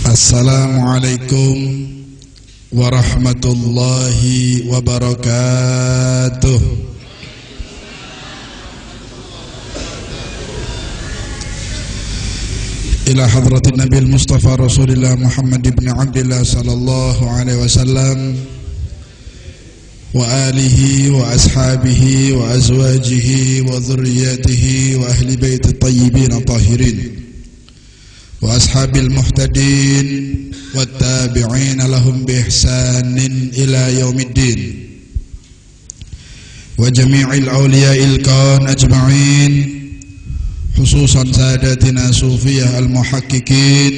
Assalamualaikum warahmatullahi wabarakatuh. Ila hadratin Nabi Mustafa Rasulillah Muhammad ibn Abdillah sallallahu alaihi wasallam wa alihi wa ashabihi wa azwajihi wa dhurriyyatihi wa ahli baiti tayyibin tahirin wa ashabil muhtadin wattabi'in lahum biihsanin ila yaumiddin wa jami'il awliya'il kawn ajma'in khususan sadatina sufiyah al-muhaqqiqin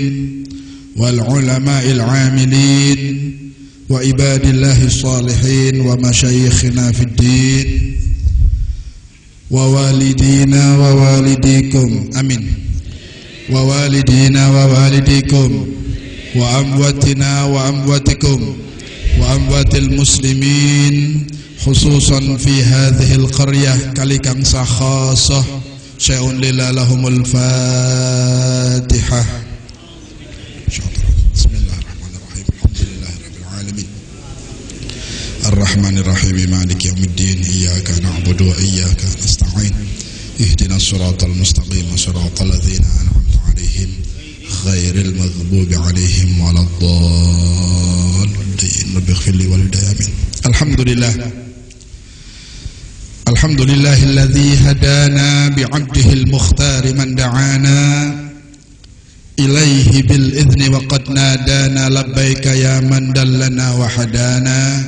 wal ulama'il 'amilin wa ibadillahis salihin wa masyayikhina fid din wa walidina wa walidikum amin wa walidina wa walidikum wa amwatina wa amwatikum wa amwatil muslimin khususan fi hadhil qaryah kalikang sakhasah syai'un lillah lahumul fatihah. Bismillahirrahmanirrahim. Alhamdulillahirabbil alamin. Arrahmanirrahim maliki yaumiddin iyyaka na'budu wa iyyaka nasta'in. Ihdinas siratal mustaqim siratal ladzina an'amta 'alaihim ghairil maghdubi 'alaihim waladdallin. Rabbighfirli walidayya amin. Alhamdulillahilladzi hadana bi'abdihil mukhtar man da'ana ilaihi bil idzni wa qad nadana labbaika ya man dallana wa hadana.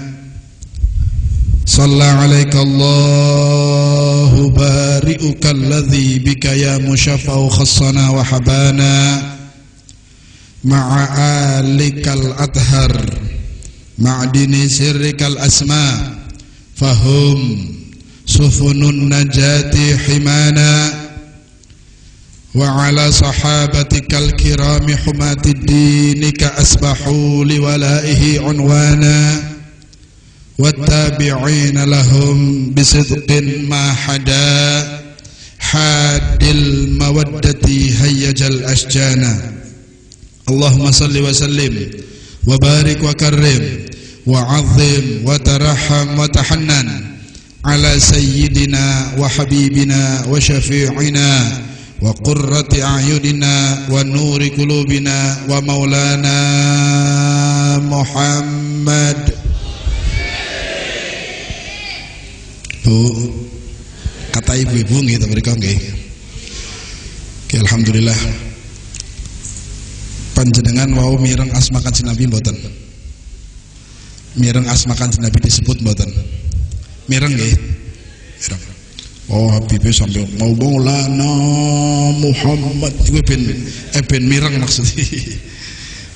Shalla 'alaika Allahu bari'uka alladzi bika ya musyaffa'u khassana wa habana ma'a alikal athhar ma'dini sirrikal asma fahum sufunun najati himana wa 'ala sahabatikal kirami humatid dinika asbahu liwalaihi unwana wattabi'ina lahum bisidqin ma hada hadil mawaddati hayyajal asjana. Allahumma salli wa sallim wa barik wa karrim wa 'azzim wa tarahham wa tahannan ala sayyidina wa habibina wa syafi'ina wa qurrati a'yunina wa nuri qulubina wa maulana Muhammad. Bu, kata ibu-ibu nggih mriko nggih. Alhamdulillah. Panjenengan wau mireng asma Kanjeng Nabi mboten? Mireng asma Kanjeng Nabi disebut mboten? Mireng nggih? Mireng. Oh, Habibie sampai mau Maulana Muhammad iku ben mireng maksudnya.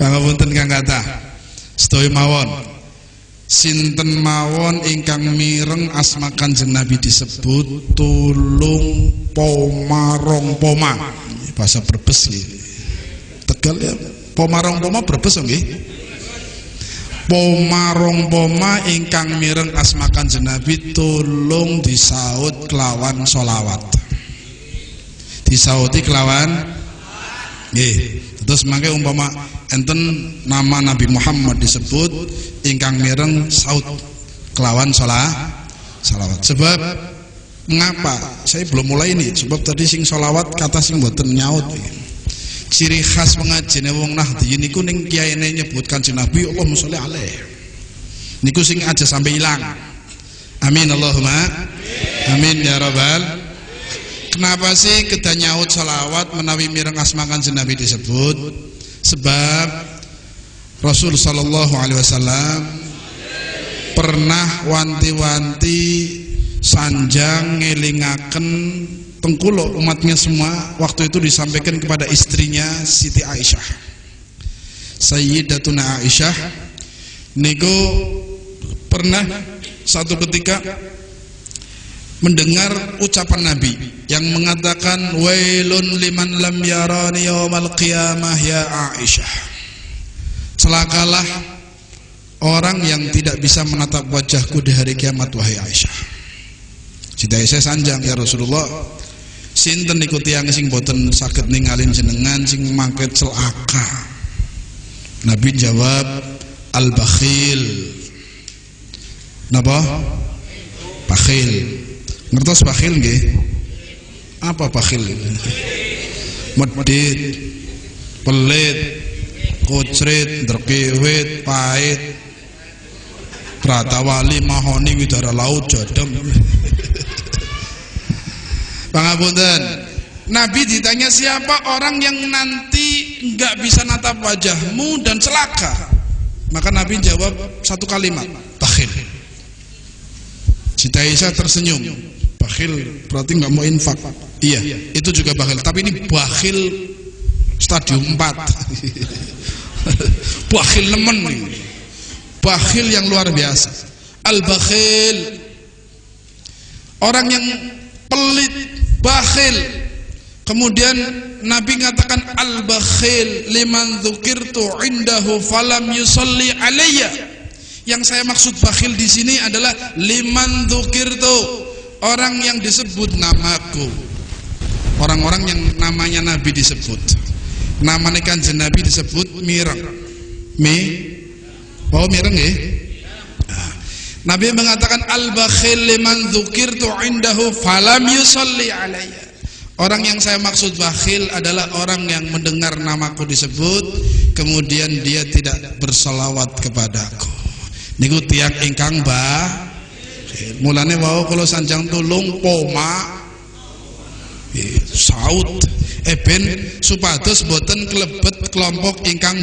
Pangapunten Kang Kathah. Sedaya mawon. Sinten mawon ingkang mireng asma Kanjeng Nabi disebut tulung pomarong poma. Bahasa Brebes nggih. Tegal ya. Pomarong poma Brebes nggih. Pomarong poma ingkang mireng asma Kanjeng Nabi tulung disaut kelawan sholawat. Disauti kelawan nggih. Terus mangke umpama enten nama Nabi Muhammad disebut ingkang mireng saut kelawan sholawat. Sebab mengapa saya belum mulai ini? Sebab tadi sing sholawat kata sing mboten nyaut. Ciri khas pengajine wong Nahdliyin niku ning kiyaine nyebut Kanjeng Nabi Allahumma sholli alaihi. Niku sing aja sampai ilang. Amin Allahumma amin ya rabbal. Kenapa sih kita nyaut sholawat menawi mireng asma Kanjeng Nabi disebut? Sebab Rasul sallallahu alaihi wasallam pernah wanti-wanti sanjang ngelingaken tengkuluk umatnya semua. Waktu itu disampaikan kepada istrinya Siti Aisyah. Sayyidatuna Aisyah niku pernah satu ketika mendengar ucapan Nabi yang mengatakan wailun liman lam yarani yaumal qiyamah ya Aisyah. Celakalah orang yang tidak bisa menatap wajahku di hari kiamat wahai Aisyah. Siti Aisyah sanjang ya Rasulullah. Sinten niku tiyang sing boten saged ningalin jenengan sing mangke celaka. Nabi jawab al-bakhil. Napa? Bakhil. Ngertos bakhil nggih? Apa bakhil? Medit, pelit, kucrit, ndrekiwit, pahit, pratawali, mahoni, widara laut, jadem. Pangapunten. Nabi ditanya siapa orang yang nanti enggak bisa natap wajahmu dan celaka. Maka Nabi jawab satu kalimat, bakhil. Siti Aisyah tersenyum. Bakhil berarti enggak mau infak. Iya, itu juga bakhil. Tapi ini bakhil stadium 4. Bakhil nemen nih. Bakhil yang luar biasa. Al-bakhil, orang yang pelit, bakhil. Kemudian Nabi mengatakan al-bakhil liman dzukirtu indahu falam yusalli alayya. Yang saya maksud bakhil di sini adalah liman dzukirtu, orang yang disebut namaku. Orang-orang yang namanya Nabi disebut, namanya Kanjeng Nabi disebut mireng. Mireng ya? Nabi mengatakan al-bakhil liman dzukirtu indahu falam yusalli alayya. Orang yang saya maksud bakhil adalah orang yang mendengar namaku disebut kemudian dia tidak bersolawat kepadaku. Niku tiang ingkang mulane wau kula sanjang tulung poma saut ben supados boten klebet kelompok ingkang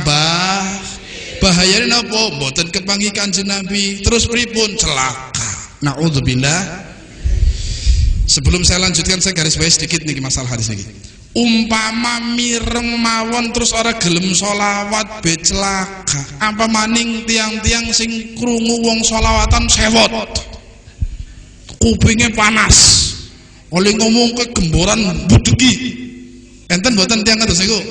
bahayane napa boten kepanggih Kanjeng Nabi terus pripun celaka. Naudzubillah. Sebelum saya lanjutkan saya garis bawahi sedikit nih masalah hadis ini. Umpama mireng mawon terus ora gelem sholawat be celaka. Apa maning tiang-tiang sing krungu wong sholawatan sewot, kupingnya panas, oleh ngomong ke gemboran budegi. Enten boten tiang atus niku?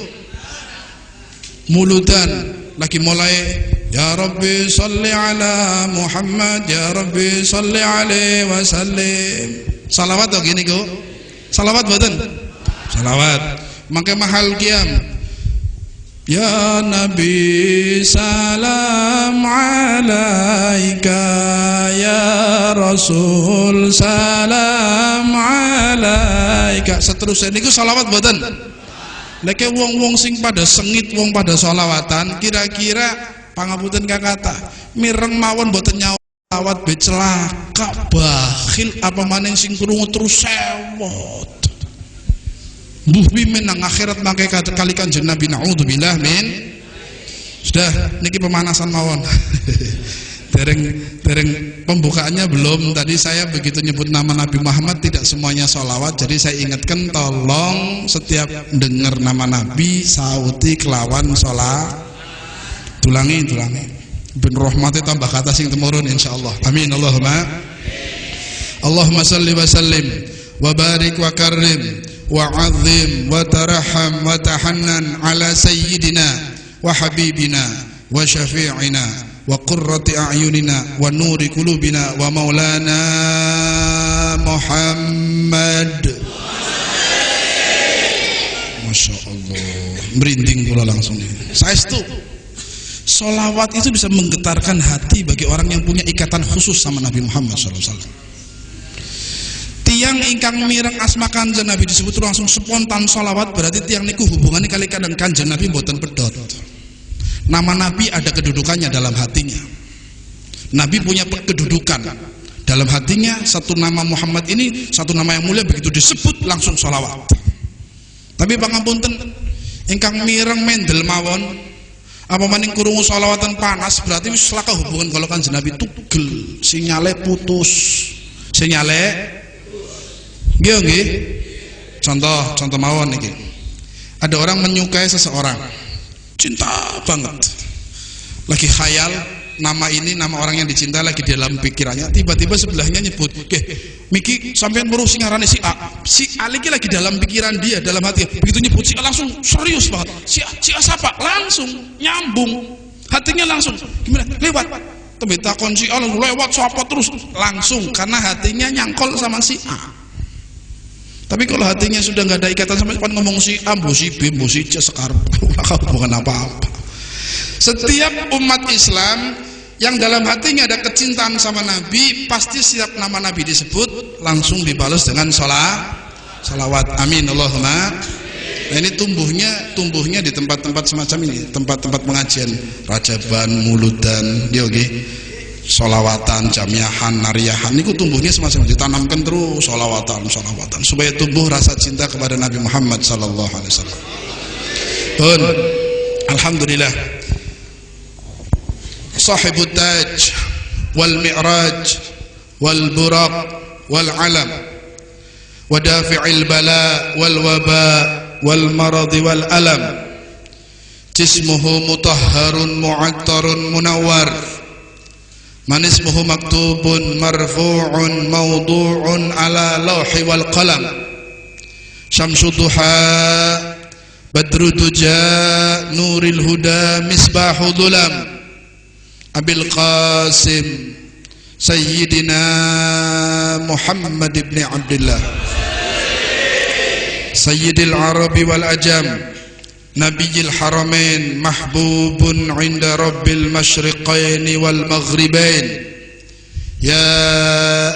Muludan lagi mulai ya Rabbi sholli ala Muhammad, ya Rabbi sholli alaihi wasallim. Salawat atau gini kok? Salawat boten? Salawat. Maka mahal qiyam. Ya Nabi salam alaika, ya Rasul salam alaika. Seterusnya niku salawat boten? Leke wong-wong sing pada sengit, wong pada sholawatan, kira-kira pangapunten kakata mireng mawon boten nyawa salawat be celaka, bakhil apa maning sing krungu terus sewot. Mbuh pimen nang akhirat mangke kali Kanjeng Nabi naudzubillah min. Sudah niki pemanasan mawon. dereng pembukaannya belum. Tadi saya begitu nyebut nama Nabi Muhammad tidak semuanya sholawat, jadi saya ingatkan tolong setiap dengar nama Nabi sauti kelawan sholat. Tulangi ben rahmati tambah kata sing temurun insyaallah. Amin Allahumma salli wa sallim wa barik wa karrim wa azim wa tarham wa tahannan ala sayyidina wa habibina wa syafi'ina wa qurrati a'yunina wa nuri qulubina wa maulana Muhammad. Masya Allah, merinding kula langsung. Saestu sholawat itu bisa menggetarkan hati bagi orang yang punya ikatan khusus sama Nabi Muhammad SAW. Tiang ingkang mireng asma Kanjeng Nabi disebut langsung spontan sholawat, berarti tiang niku hubungannya kali kadang Kanjeng Nabi boten pedot. Nama Nabi ada kedudukannya dalam hatinya. Nabi punya kedudukan dalam hatinya. Satu nama Muhammad ini satu nama yang mulia, begitu disebut langsung sholawat. Tapi pangapunten ingkang mireng mendel mawon apa maning kurungu sholawatan panas, berarti wis selaka hubungan kalau Kanjeng Nabi tugel, sinyale putus. Sinyale nggih. Contoh mawon niki. Ada orang menyukai seseorang, cinta banget. Lagi khayal nama ini, nama orang yang dicinta lagi dalam pikirannya, tiba-tiba sebelahnya nyebut, Miki sampean weruh sing ngarane si A. Si A lagi dalam pikiran dia, dalam hati. Begitu nyebut si A langsung serius banget. Si A siapa? Langsung nyambung. Hatinya langsung gimana? Lewat. Tembe takon si A lewat siapa terus langsung karena hatinya nyangkol sama si A. Tapi kalau hatinya sudah nggak ada ikatan sama, ngomong si A, bu si B, bu si C sekarang bukan apa-apa. Setiap umat Islam yang dalam hatinya ada kecintaan sama Nabi, pasti setiap nama Nabi disebut langsung dibalas dengan salawat. Amin Allahumma. Nah, ini tumbuhnya di tempat-tempat semacam ini, tempat-tempat pengajian, rajaban, muludan, dia oke. Sholawatan, jamiahan, nariyahan, ini tumbuhnya semacam ditanamkan terus sholawatan supaya tumbuh rasa cinta kepada Nabi Muhammad sallallahu alaihi wasallam. Pun alhamdulillah sahibut taj wal mi'raj wal buraq wal alam wa dafi'il bala wal waba wal marad wal alam jismuhu mutahharun mu'attarun munawwar man ismuhu maktubun marfu'un mawdu'un ala lawhi wal qalam syamsu duha badru duja nuril huda misbahu dhulam abil qasim sayyidina Muhammad ibn Abdullah sayyidil arabi wal ajam nabiyil haramain mahbubun inda rabbil masyriqain wal maghribain ya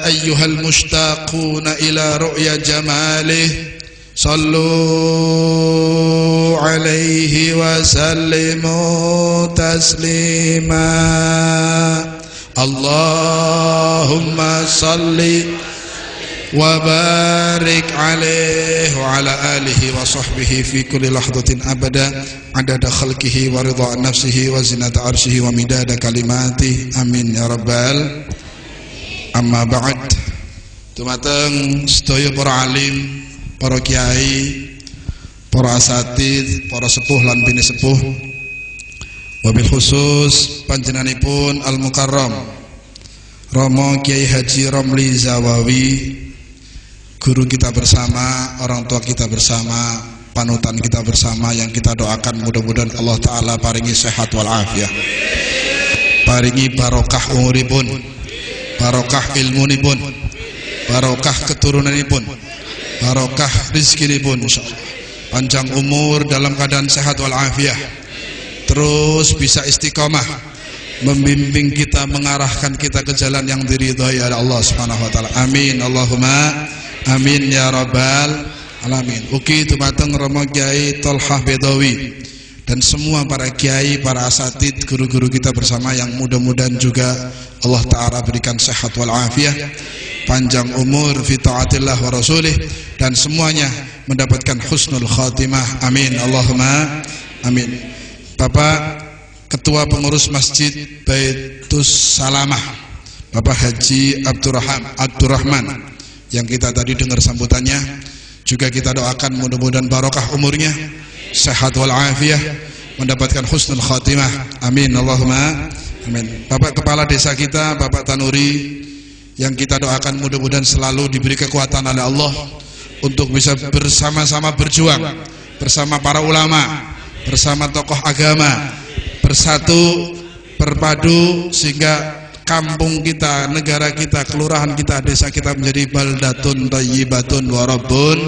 ayyuhal mushtaquna ila ru'ya jamalih sallu alaihi wa sallimu taslima Allahumma salli wa barik alaihi wa ala alihi wa sahbihi fi kulli lahdatin abada adada khalqihi wa ridha nafsihi wa zinata arshihi wa midada kalimati amin ya rabbal amma ba'd. Dumateng sedaya para alim, para kiai, para asatidz, para sepuh lan bini sepuh, wabil khusus panjenenganipun Al Mukarram Romo Kiai Haji Romli Zawawi, guru kita bersama, orang tua kita bersama, panutan kita bersama, yang kita doakan mudah-mudahan Allah Ta'ala paringi sehat wal afiat, paringi barokah umuripun, barokah ilmunipun, barokah keturunanipun, barokah rizkinipun, insyaallah panjang umur dalam keadaan sehat wal afiat, terus bisa istiqomah membimbing kita, mengarahkan kita ke jalan yang diridhai oleh Allah Subhanahu wa taala. Amin Allahumma amin ya rabbal alamin. Ugi dumateng Romo Kiai Tolhah Bedawi dan semua para kiai, para asatidz, guru-guru kita bersama yang mudah-mudahan juga Allah Ta'ala berikan sehat wal afiat, panjang umur fi taatillah wa rasulih, dan semuanya mendapatkan husnul khatimah. Amin Allahumma amin. Bapak Ketua Pengurus Masjid Baitus Salamah, Bapak Haji Abdurrahman, yang kita tadi dengar sambutannya, juga kita doakan mudah-mudahan barokah umurnya, sehat wal afiat, mendapatkan husnul khatimah. Amin Allahumma amin. Bapak Kepala Desa kita, Bapak Tanuri, yang kita doakan mudah-mudahan selalu diberi kekuatan oleh Allah untuk bisa bersama-sama berjuang bersama para ulama, bersama tokoh agama, bersatu berpadu sehingga kampung kita, negara kita, kelurahan kita, desa kita menjadi baldatun thayyibatun wa rabbun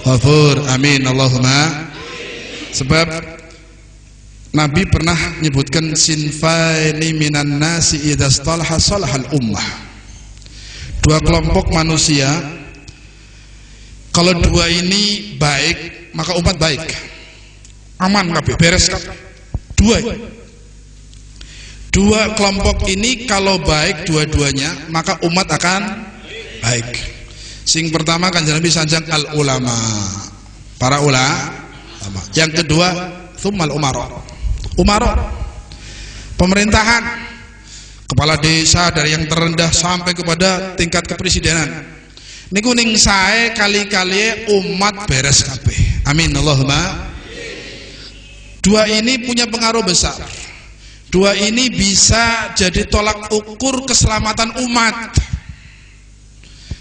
ghafur. Amin Allahumma. Sebab Nabi pernah menyebutkan sinfaini minan nasi idza istalaha salahal ummah. Dua kelompok manusia, kalau dua ini baik maka umat baik, aman kabeh, beres kabeh. Dua kelompok ini kalau baik dua-duanya maka umat akan baik. Sing pertama kan Nabi sanjang al ulama, para ulama. Yang kedua tsummal umara, pemerintahan, kepala desa dari yang terendah sampai kepada tingkat kepresidenan. Niku ning sae kali-kali umat beres kabeh. Amin Allahumma. Dua ini punya pengaruh besar. Dua ini bisa jadi tolak ukur keselamatan umat.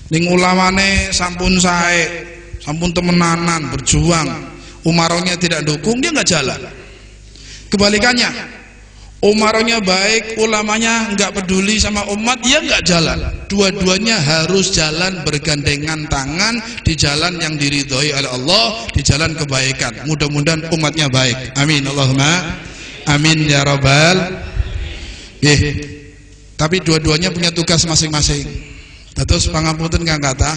Ning ulamane sampun sae, sampun temenanan berjuang, umaronya tidak dukung, dia nggak jalan. Kebalikannya, umaronya baik, ulamanya nggak peduli sama umat, dia nggak jalan. Dua-duanya harus jalan bergandengan tangan di jalan yang diridhoi oleh Allah, di jalan kebaikan. Mudah-mudahan umatnya baik. Amin Allahumma Amin ya rabbal. Tapi dua-duanya punya tugas masing-masing. Terus pangapunten kang kata,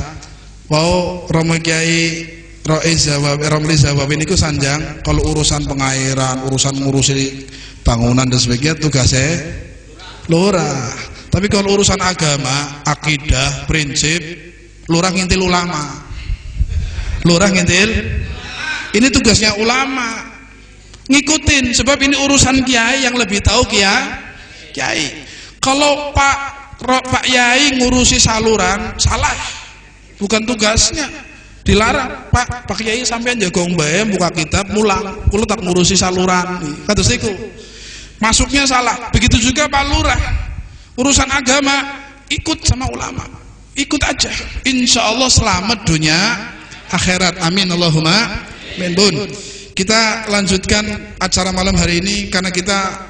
wau Romo Kiai Romli Zawawi niku sanjang kalau urusan pengairan, urusan ngurusi bangunan dan sebagainya tugasnya lurah. Tapi kalau urusan agama, akidah, prinsip, lurah ngintil ulama. Lurah ngintil. Ini tugasnya ulama. Ngikutin, sebab ini urusan kiai yang lebih tahu kiai. Kalau Pak Yai ngurusi saluran, salah. Bukan tugasnya. Dilarang, Pak Yai sampean jago mbae buka kitab mulang, kula tak ngurusi saluran. Kados niku. Masuknya salah. Begitu juga Pak Lurah. Urusan agama ikut sama ulama. Ikut aja. Insyaallah selamat dunia akhirat. Amin Allahumma amin. Bun. Kita lanjutkan acara malam hari ini karena kita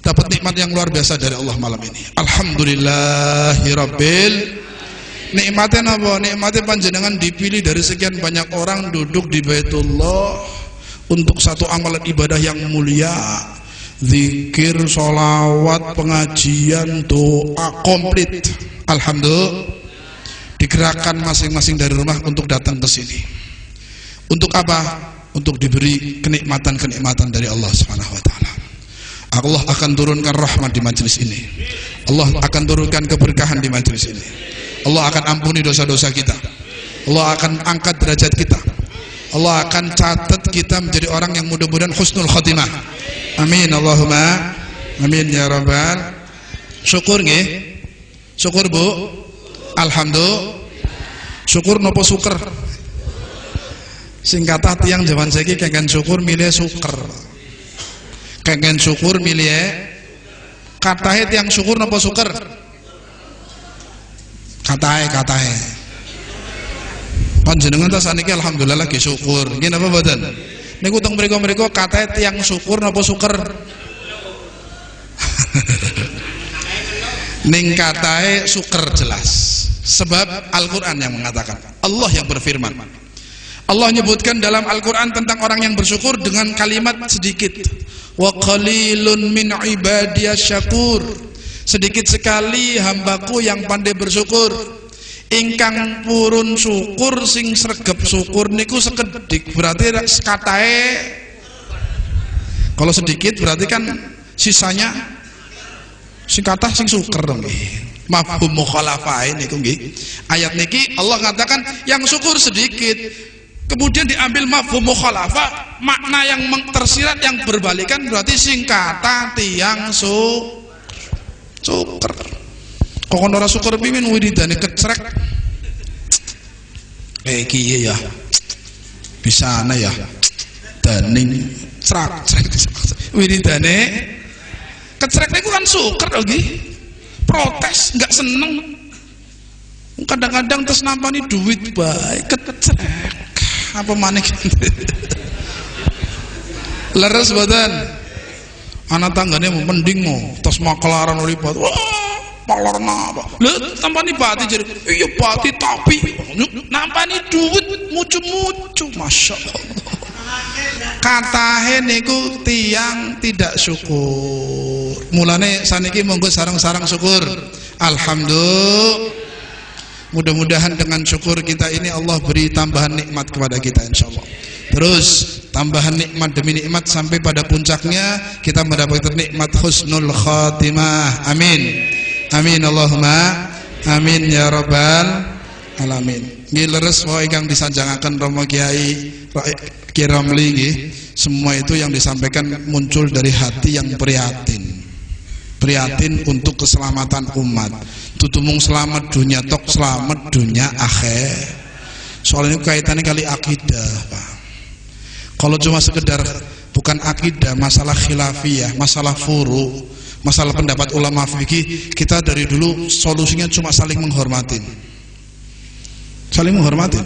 dapat nikmat yang luar biasa dari Allah malam ini. Alhamdulillahirabbil. Nikmatnya apa? Nikmatnya panjenengan dipilih dari sekian banyak orang duduk di Baitullah untuk satu amalan ibadah yang mulia. Zikir, sholawat, pengajian, doa komplit. Alhamdulillah. Digerakkan masing-masing dari rumah untuk datang ke sini. Untuk apa? Untuk diberi kenikmatan-kenikmatan dari Allah Subhanahu wa taala. Allah akan turunkan rahmat di majelis ini. Allah akan turunkan keberkahan di majelis ini. Allah akan ampuni dosa-dosa kita. Allah akan angkat derajat kita. Allah akan catat kita menjadi orang yang mudah-mudahan husnul khotimah. Amin Allahumma amin ya rabbal. Syukur nggih? Syukur Bu? Alhamdulillah. Syukur nopo syukur? Sing kathah tiyang jaman saiki kengken syukur milih syukur. Kengken syukur milih katahe tiyang syukur napa syukur? Katahe. Panjenengan ta saniki alhamdulillah lagi syukur. Nggih napa mboten? Niku teng mriku-mriku katahe tiyang syukur napa syukur? Ning katahe syukur jelas. Sebab Al-Qur'an yang mengatakan, Allah yang berfirman. Allah menyebutkan dalam Al-Quran tentang orang yang bersyukur dengan kalimat sedikit. Wa qalilun min ibadiyas syakur. Sedikit sekali hambaku yang pandai bersyukur. Ingkang purun syukur sing sregep syukur niku sekedik. Berarti katae kalau sedikit berarti kan sisanya sing kathah sing syukur nggih. Mafhum mukhalafah niku nggih. Ayat niki Allah katakan yang syukur sedikit. Kemudian diambil mafhum mukhalafah, makna yang tersirat yang berbalikan berarti singkata tiang syukur. Kok ora syukur pimen wiridane kecrek. Iki ya. Bisa ana ya. Daning crak. Wiridane kecrek niku kan syukur lagi. Protes, enggak seneng. Kadang-kadang terus nampani duit baik kecrek. Apa maneh leres badan anak tanggane mending mau terus makelaran lipat wah palarna apa lho tampani pati jadi iya pati tapi nampani duit mucu-mucu Masya Allah katahe niku tiang tidak syukur mulane saniki monggo sarang-sarang syukur alhamdulillah. Mudah-mudahan dengan syukur kita ini Allah beri tambahan nikmat kepada kita insyaallah. Terus tambahan nikmat demi nikmat sampai pada puncaknya kita mendapatkan nikmat husnul khatimah. Amin. Amin Allahumma amin ya rabbal alamin. Nggih leres wae ingkang disanjangaken Romo Kiai Romli nggih. Semua itu yang disampaikan muncul dari hati yang prihatin. Prihatin untuk keselamatan umat. Tutumung selamat dunia tok selamat dunia akhir. Soalnya kaitannya kali akidah, Pak. Kalau cuma sekedar bukan akidah, masalah khilafiyah, masalah furu, masalah pendapat ulama fikih, kita dari dulu solusinya cuma saling menghormatin. Saling menghormatin.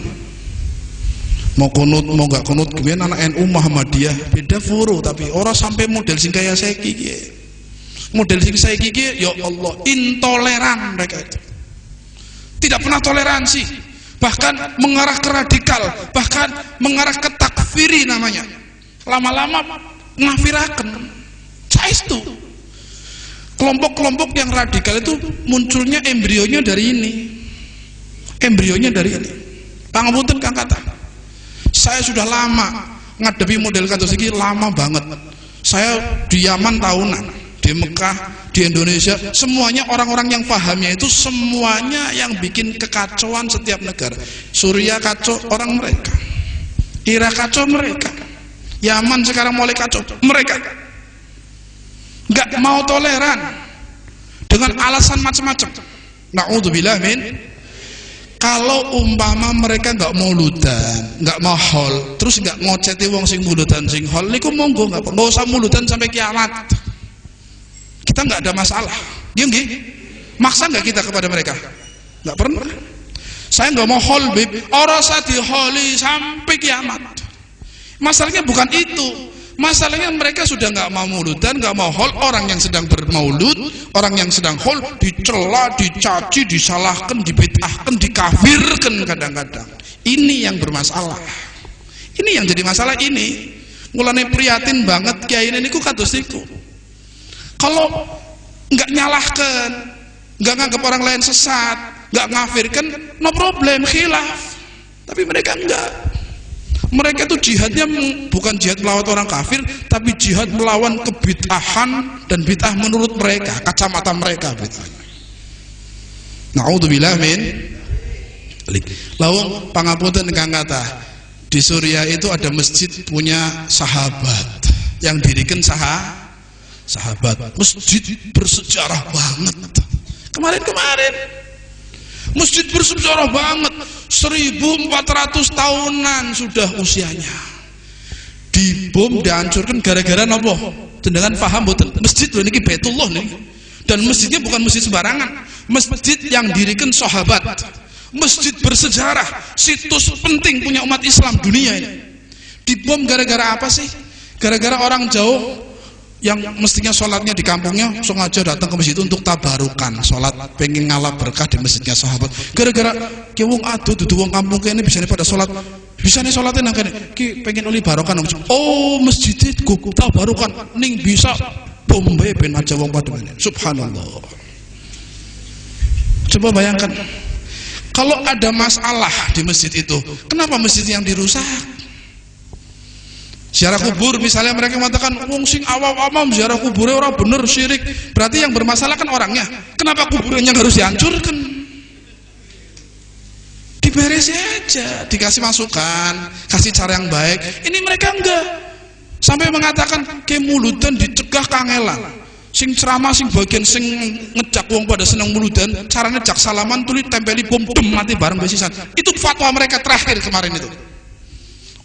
Mau kunut, mau gak kunut, kemudian anak NU Muhammadiyah beda furu, tapi orang sampai model sing kaya saiki. Model sing saya gigi, ya Allah, intoleran mereka itu. Tidak pernah toleransi, bahkan mengarah ke radikal, bahkan mengarah ke takfiri namanya. Lama-lama ngafiraken. Saestu. Kelompok-kelompok yang radikal itu munculnya embrionya dari ini. Embrionya dari ini. Pangapunten Kang Kata. Saya sudah lama ngadepi model kados iki, lama banget. Saya di Yaman tahunan, di Mekah, di Indonesia, semuanya orang-orang yang pahamnya itu semuanya yang bikin kekacauan setiap negara. Suriah kacau orang mereka, Irak kacau mereka, Yaman sekarang mulai kacau mereka. Nggak mau toleran dengan alasan macam-macam. Na'udzubillah min. Kalau umpama mereka nggak mau muludan, nggak mau hol, terus nggak ngoceti wong sing muludan sing hol, niku monggo nggak usah muludan sampai kiamat. Kita nggak ada masalah. Dia nggih, maksa nggak kita kepada mereka? Nggak pernah. Saya nggak mau hol, bib, orang saya diholi sampai kiamat. Masalahnya bukan itu. Masalahnya mereka sudah nggak mau muludan, nggak mau hol. Orang yang sedang bermaulud, orang yang sedang hol dicela, dicaci, disalahkan, dibid'ahkan, dikafirkan kadang-kadang. Ini yang bermasalah. Ini yang jadi masalah ini. Mulane prihatin banget kiai ini ku kados niku. Kalau nggak nyalahkan, nggak nganggap orang lain sesat, nggak ngafirkan, no problem, khilaf. Tapi mereka enggak. Mereka itu jihadnya bukan jihad melawan orang kafir, tapi jihad melawan kebid'ahan dan bid'ah menurut mereka, kacamata mereka bid'ah. Na'udzubillah min. Lawang pangapunten Kang Kata, di Suriah itu ada masjid punya sahabat yang dirikan sahabat. Masjid bersejarah banget. Kemarin masjid bersejarah banget. 1400 tahunan sudah usianya. Dibom, dihancurkan gara-gara napa? Dengan paham boten. Masjid lho niki Baitullah nih. Dan masjidnya bukan masjid sembarangan. Masjid yang dirikan sahabat. Masjid bersejarah, situs penting punya umat Islam dunia ini. Dibom gara-gara apa sih? Gara-gara orang jauh yang mestinya sholatnya di kampungnya sengaja datang ke masjid untuk tabarukan, sholat pengen ngalap berkah di masjidnya sahabat. Gara-gara ki wong adu dudu wong kampung kene bisa pada sholat, bisa nih sholatnya nang kene ki pengen oli barokan. Oh masjid itu tabarukan ning bisa bombe ben aja wong pada ini. Subhanallah. Coba bayangkan kalau ada masalah di masjid itu, kenapa masjid yang dirusak? Ziarah kubur misalnya mereka mengatakan wong sing awam-awam ziarah kuburnya orang bener syirik, berarti yang bermasalah kan orangnya. Kenapa kuburnya harus dihancurkan? Diberesi aja, dikasih masukan, kasih cara yang baik. Ini mereka enggak. Sampai mengatakan kemuludan dicegah kangelan. Sing ceramah sing bagian sing ngejak wong pada seneng muludan, caranya jak salaman tulis tempeli bom dem mati bareng besisan. Itu fatwa mereka terakhir kemarin itu.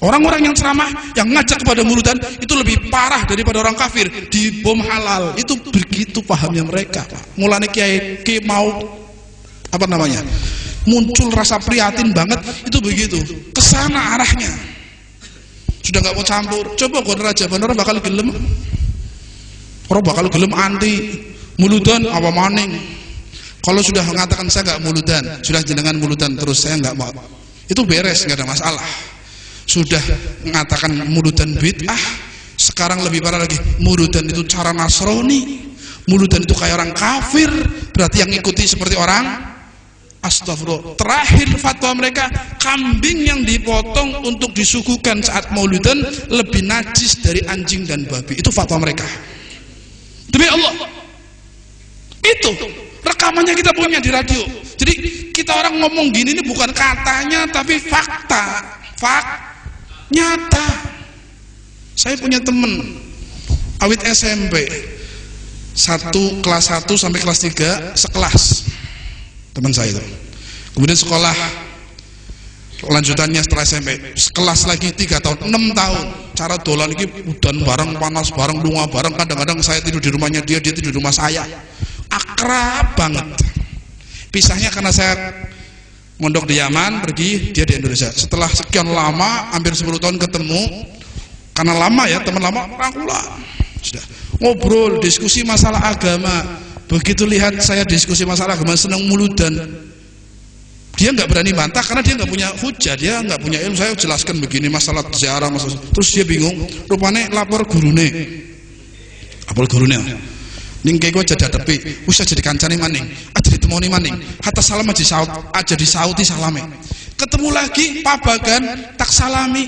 Orang-orang yang ceramah yang ngajak kepada muludan itu lebih parah daripada orang kafir, di bom halal. Itu begitu pahamnya mereka. Mulane kiai mau apa namanya? Muncul rasa prihatin banget itu begitu. Kesana arahnya. Sudah nggak mau campur. Coba kon Raja Banara bakal gelem. Orang bakal gelem anti muludan apa maning. Kalau sudah mengatakan saya nggak muludan, sudah jenengan muludan terus saya nggak mau. Itu beres, nggak ada masalah. Sudah mengatakan muludan bid'ah, sekarang lebih parah lagi, muludan itu cara Nasrani, muludan itu kayak orang kafir, berarti yang ikuti seperti orang astagfirullah. Terakhir fatwa mereka, kambing yang dipotong untuk disuguhkan saat mauludan lebih najis dari anjing dan babi. Itu fatwa mereka. Demi Allah, itu rekamannya kita punya di radio. Jadi kita orang ngomong gini ini bukan katanya tapi fakta nyata. Saya punya temen awit SMP kelas 1 sampai kelas 3 sekelas teman saya itu. Kemudian sekolah lanjutannya setelah SMP sekelas lagi 3 tahun 6 tahun. Cara dolan ini udan bareng, panas bareng, lunga bareng. Kadang-kadang saya tidur di rumahnya dia tidur di rumah saya. Akrab banget. Pisahnya karena saya mondok di Yaman, pergi, dia di Indonesia. Setelah sekian lama, hampir 10 tahun ketemu, karena lama ya, teman lama, rangkulan. Sudah ngobrol, diskusi masalah agama. Begitu lihat saya diskusi masalah agama, senang muludan. Dia nggak berani bantah karena dia nggak punya hujah, dia nggak punya ilmu. Saya jelaskan begini masalah ziarah, masalah. Terus dia bingung, rupanya lapor gurune. Apal gurune. Ning kene aja dadepi, wis aja dikancani maning, aja ditemoni maning. Hatta salam aja disauti salame. Ketemu lagi Pak Bagan tak salami,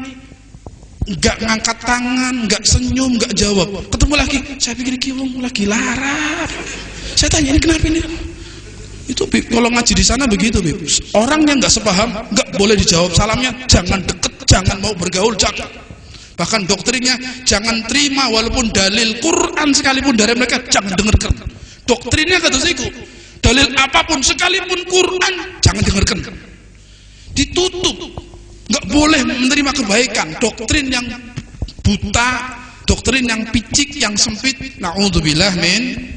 enggak ngangkat tangan, enggak senyum, enggak jawab. Ketemu lagi, saya pikir iki wong lagi lara. Saya tanya ini kenapa ini? Itu Bib, kalau ngaji di sana begitu Bib. Orang yang enggak sepaham, enggak boleh dijawab salamnya, jangan deket, jangan mau bergaul, jangan. Bahkan doktrinnya jangan terima walaupun dalil Quran sekalipun dari mereka jangan dengarkan. Doktrinnya kata siku, dalil apapun sekalipun Quran jangan dengarkan. Ditutup, nggak boleh menerima kebaikan. Doktrin yang buta, doktrin yang picik, yang sempit. Na'udzubillah min.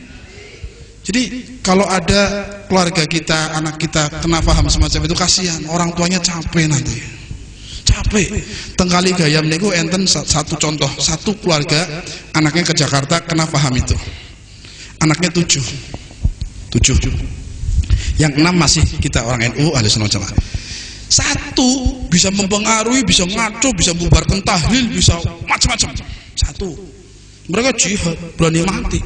Jadi kalau ada keluarga kita, anak kita kena paham semacam itu, kasihan, orang tuanya capek nanti. Capek. Tengkali gayam niku enten satu contoh, satu keluarga anaknya ke Jakarta kena paham itu. Anaknya 7. Yang 6 masih kita orang NU Ahlus Sunnah Jamaah. Satu bisa mempengaruhi, bisa ngaco, bisa bubarkan tahlil, bisa macam-macam. Satu. Mereka jihad, berani mati.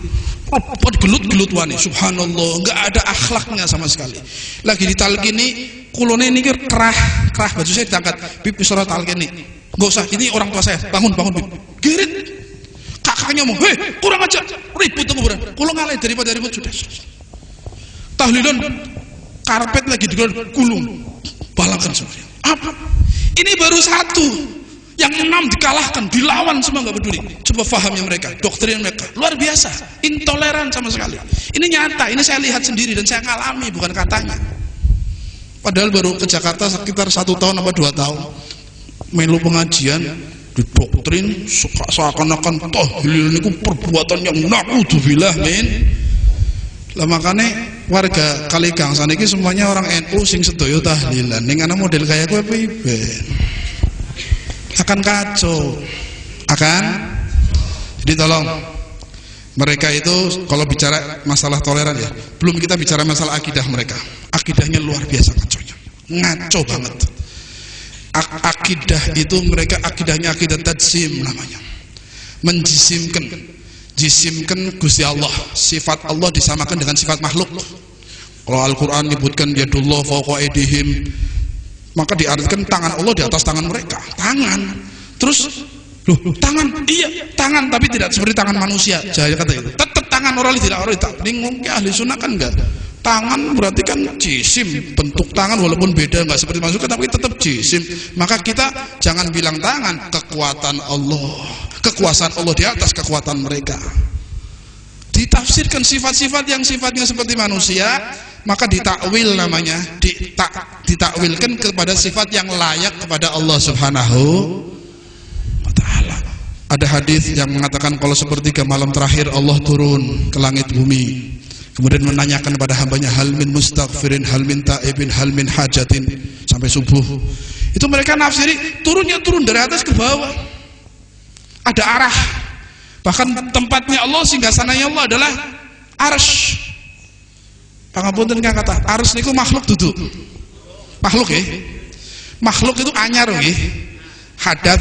Gelut-gelut wani, subhanallah, enggak ada akhlaknya sama sekali. Lagi ditalkini, kulone ini kerah baju saya diangkat, Bib surat talkini. Enggak usah, ini orang tua saya, bangun Bib. Girit. Kakaknya ngomong, "Hei, kurang aja, ribut temu buran." Kulo ngalih daripada ribut sudah. Tahlilan karpet lagi digulung. Balangkan semuanya. Apa? Ini baru satu. Yang 6 dikalahkan, dilawan semua nggak peduli. Coba fahamnya mereka, doktrin mereka luar biasa, intoleran sama sekali. Ini nyata, ini saya lihat sendiri dan saya ngalami, bukan katanya. Padahal baru ke Jakarta sekitar 1 tahun atau 2 tahun, melu pengajian, didoktrin seakan-akan tahlil niku perbuatan yang naudzubillah min. Lah makanya warga Kaligang saniki semuanya orang NU sing sedaya tahlilan. Ning ana model kayak kowe piye? Akan kacau, akan. Jadi tolong mereka itu kalau bicara masalah toleran ya, belum kita bicara masalah akidah mereka. Akidahnya luar biasa kacaunya, ngaco banget. Akidah itu mereka akidahnya akidah tajsim namanya, menjisimkan Gusti Allah, sifat Allah disamakan dengan sifat makhluk. Kalau Al-Quran menyebutkan yadullah fawqa aydihim, maka diartikan tangan Allah di atas tangan mereka. Tangan. Terus, loh, tangan, iya, tangan, tapi tidak seperti tangan manusia. Jaya kata itu. Tetap tangan orang tidak orang tak. Bingung ke ahli sunnah kan enggak. Tangan berarti kan jisim, bentuk tangan walaupun beda, enggak seperti manusia, tapi tetap jisim. Maka kita jangan bilang tangan, kekuatan Allah, kekuasaan Allah di atas kekuatan mereka. Ditafsirkan sifat-sifat yang sifatnya seperti manusia, maka ditakwil namanya, ditakwilkan kepada sifat yang layak kepada Allah Subhanahu wa ta'ala. Ada hadis yang mengatakan kalau sepertiga malam terakhir Allah turun ke langit bumi, kemudian menanyakan kepada hambanya hal min mustaghfirin, hal min taibin, hal min hajatin, sampai subuh. Itu mereka nafsiri turun dari atas ke bawah. Ada arah. Bahkan tempatnya Allah, singgasananya Allah adalah arsy. Pangapunten kang kata, arsy niku makhluk duduk. Makhluk ya. Makhluk itu anyar nggih. Hadat,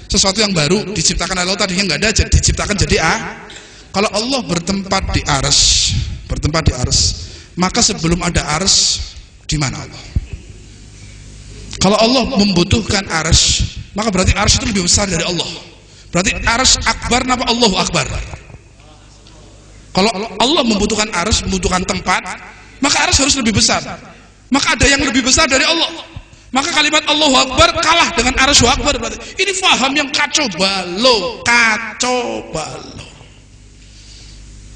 sesuatu yang baru diciptakan Allah, tadinya enggak ada, diciptakan jadi Kalau Allah bertempat di arsy, maka sebelum ada arsy, di mana Allah? Kalau Allah membutuhkan arsy, maka berarti arsy itu lebih besar dari Allah. Berarti arsy akbar napa Allahu akbar? Kalau Allah membutuhkan arsy, membutuhkan tempat, maka arsy harus lebih besar. Maka ada yang lebih besar dari Allah. Maka kalimat Allahu akbar kalah dengan arsy akbar. Berarti ini faham yang kacau balau.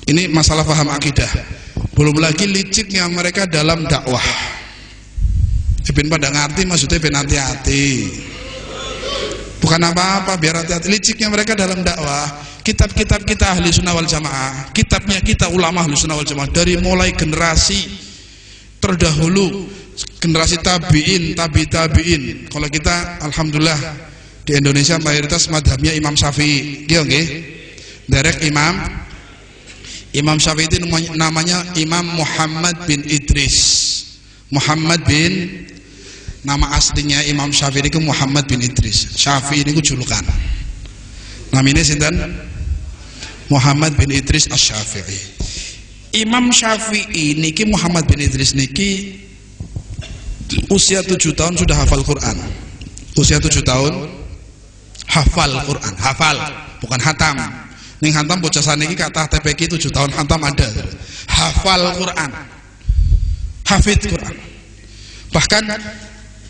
Ini masalah faham akidah. Belum lagi liciknya mereka dalam dakwah. Ben pada ngerti maksudnya ben hati-hati. Bukan apa-apa, biar hati-hati. Liciknya mereka dalam dakwah. Kitab-kitab kita ahli sunnah wal jamaah, kitabnya kita ulama ahli sunnah wal jamaah, dari mulai generasi terdahulu, generasi tabi'in, tabi'in. Kalau kita alhamdulillah di Indonesia mayoritas madhabnya Imam Syafi'i. Nggih. Derek Imam Syafi'i itu namanya Imam Muhammad bin Idris. Nama aslinya Imam Syafi'i itu Muhammad bin Idris. Syafi'i itu julukan. Namanya sinten? Muhammad bin Idris Asy-Syafi'i. Imam Syafi'i niki Muhammad bin Idris niki usia 7 tahun sudah hafal Quran. Usia 7 tahun hafal Quran, hafal, bukan hatam. Ning hatam bocah saniki kata TPQ 7 tahun hatam ada. Hafal Quran. Hafid Quran. Bahkan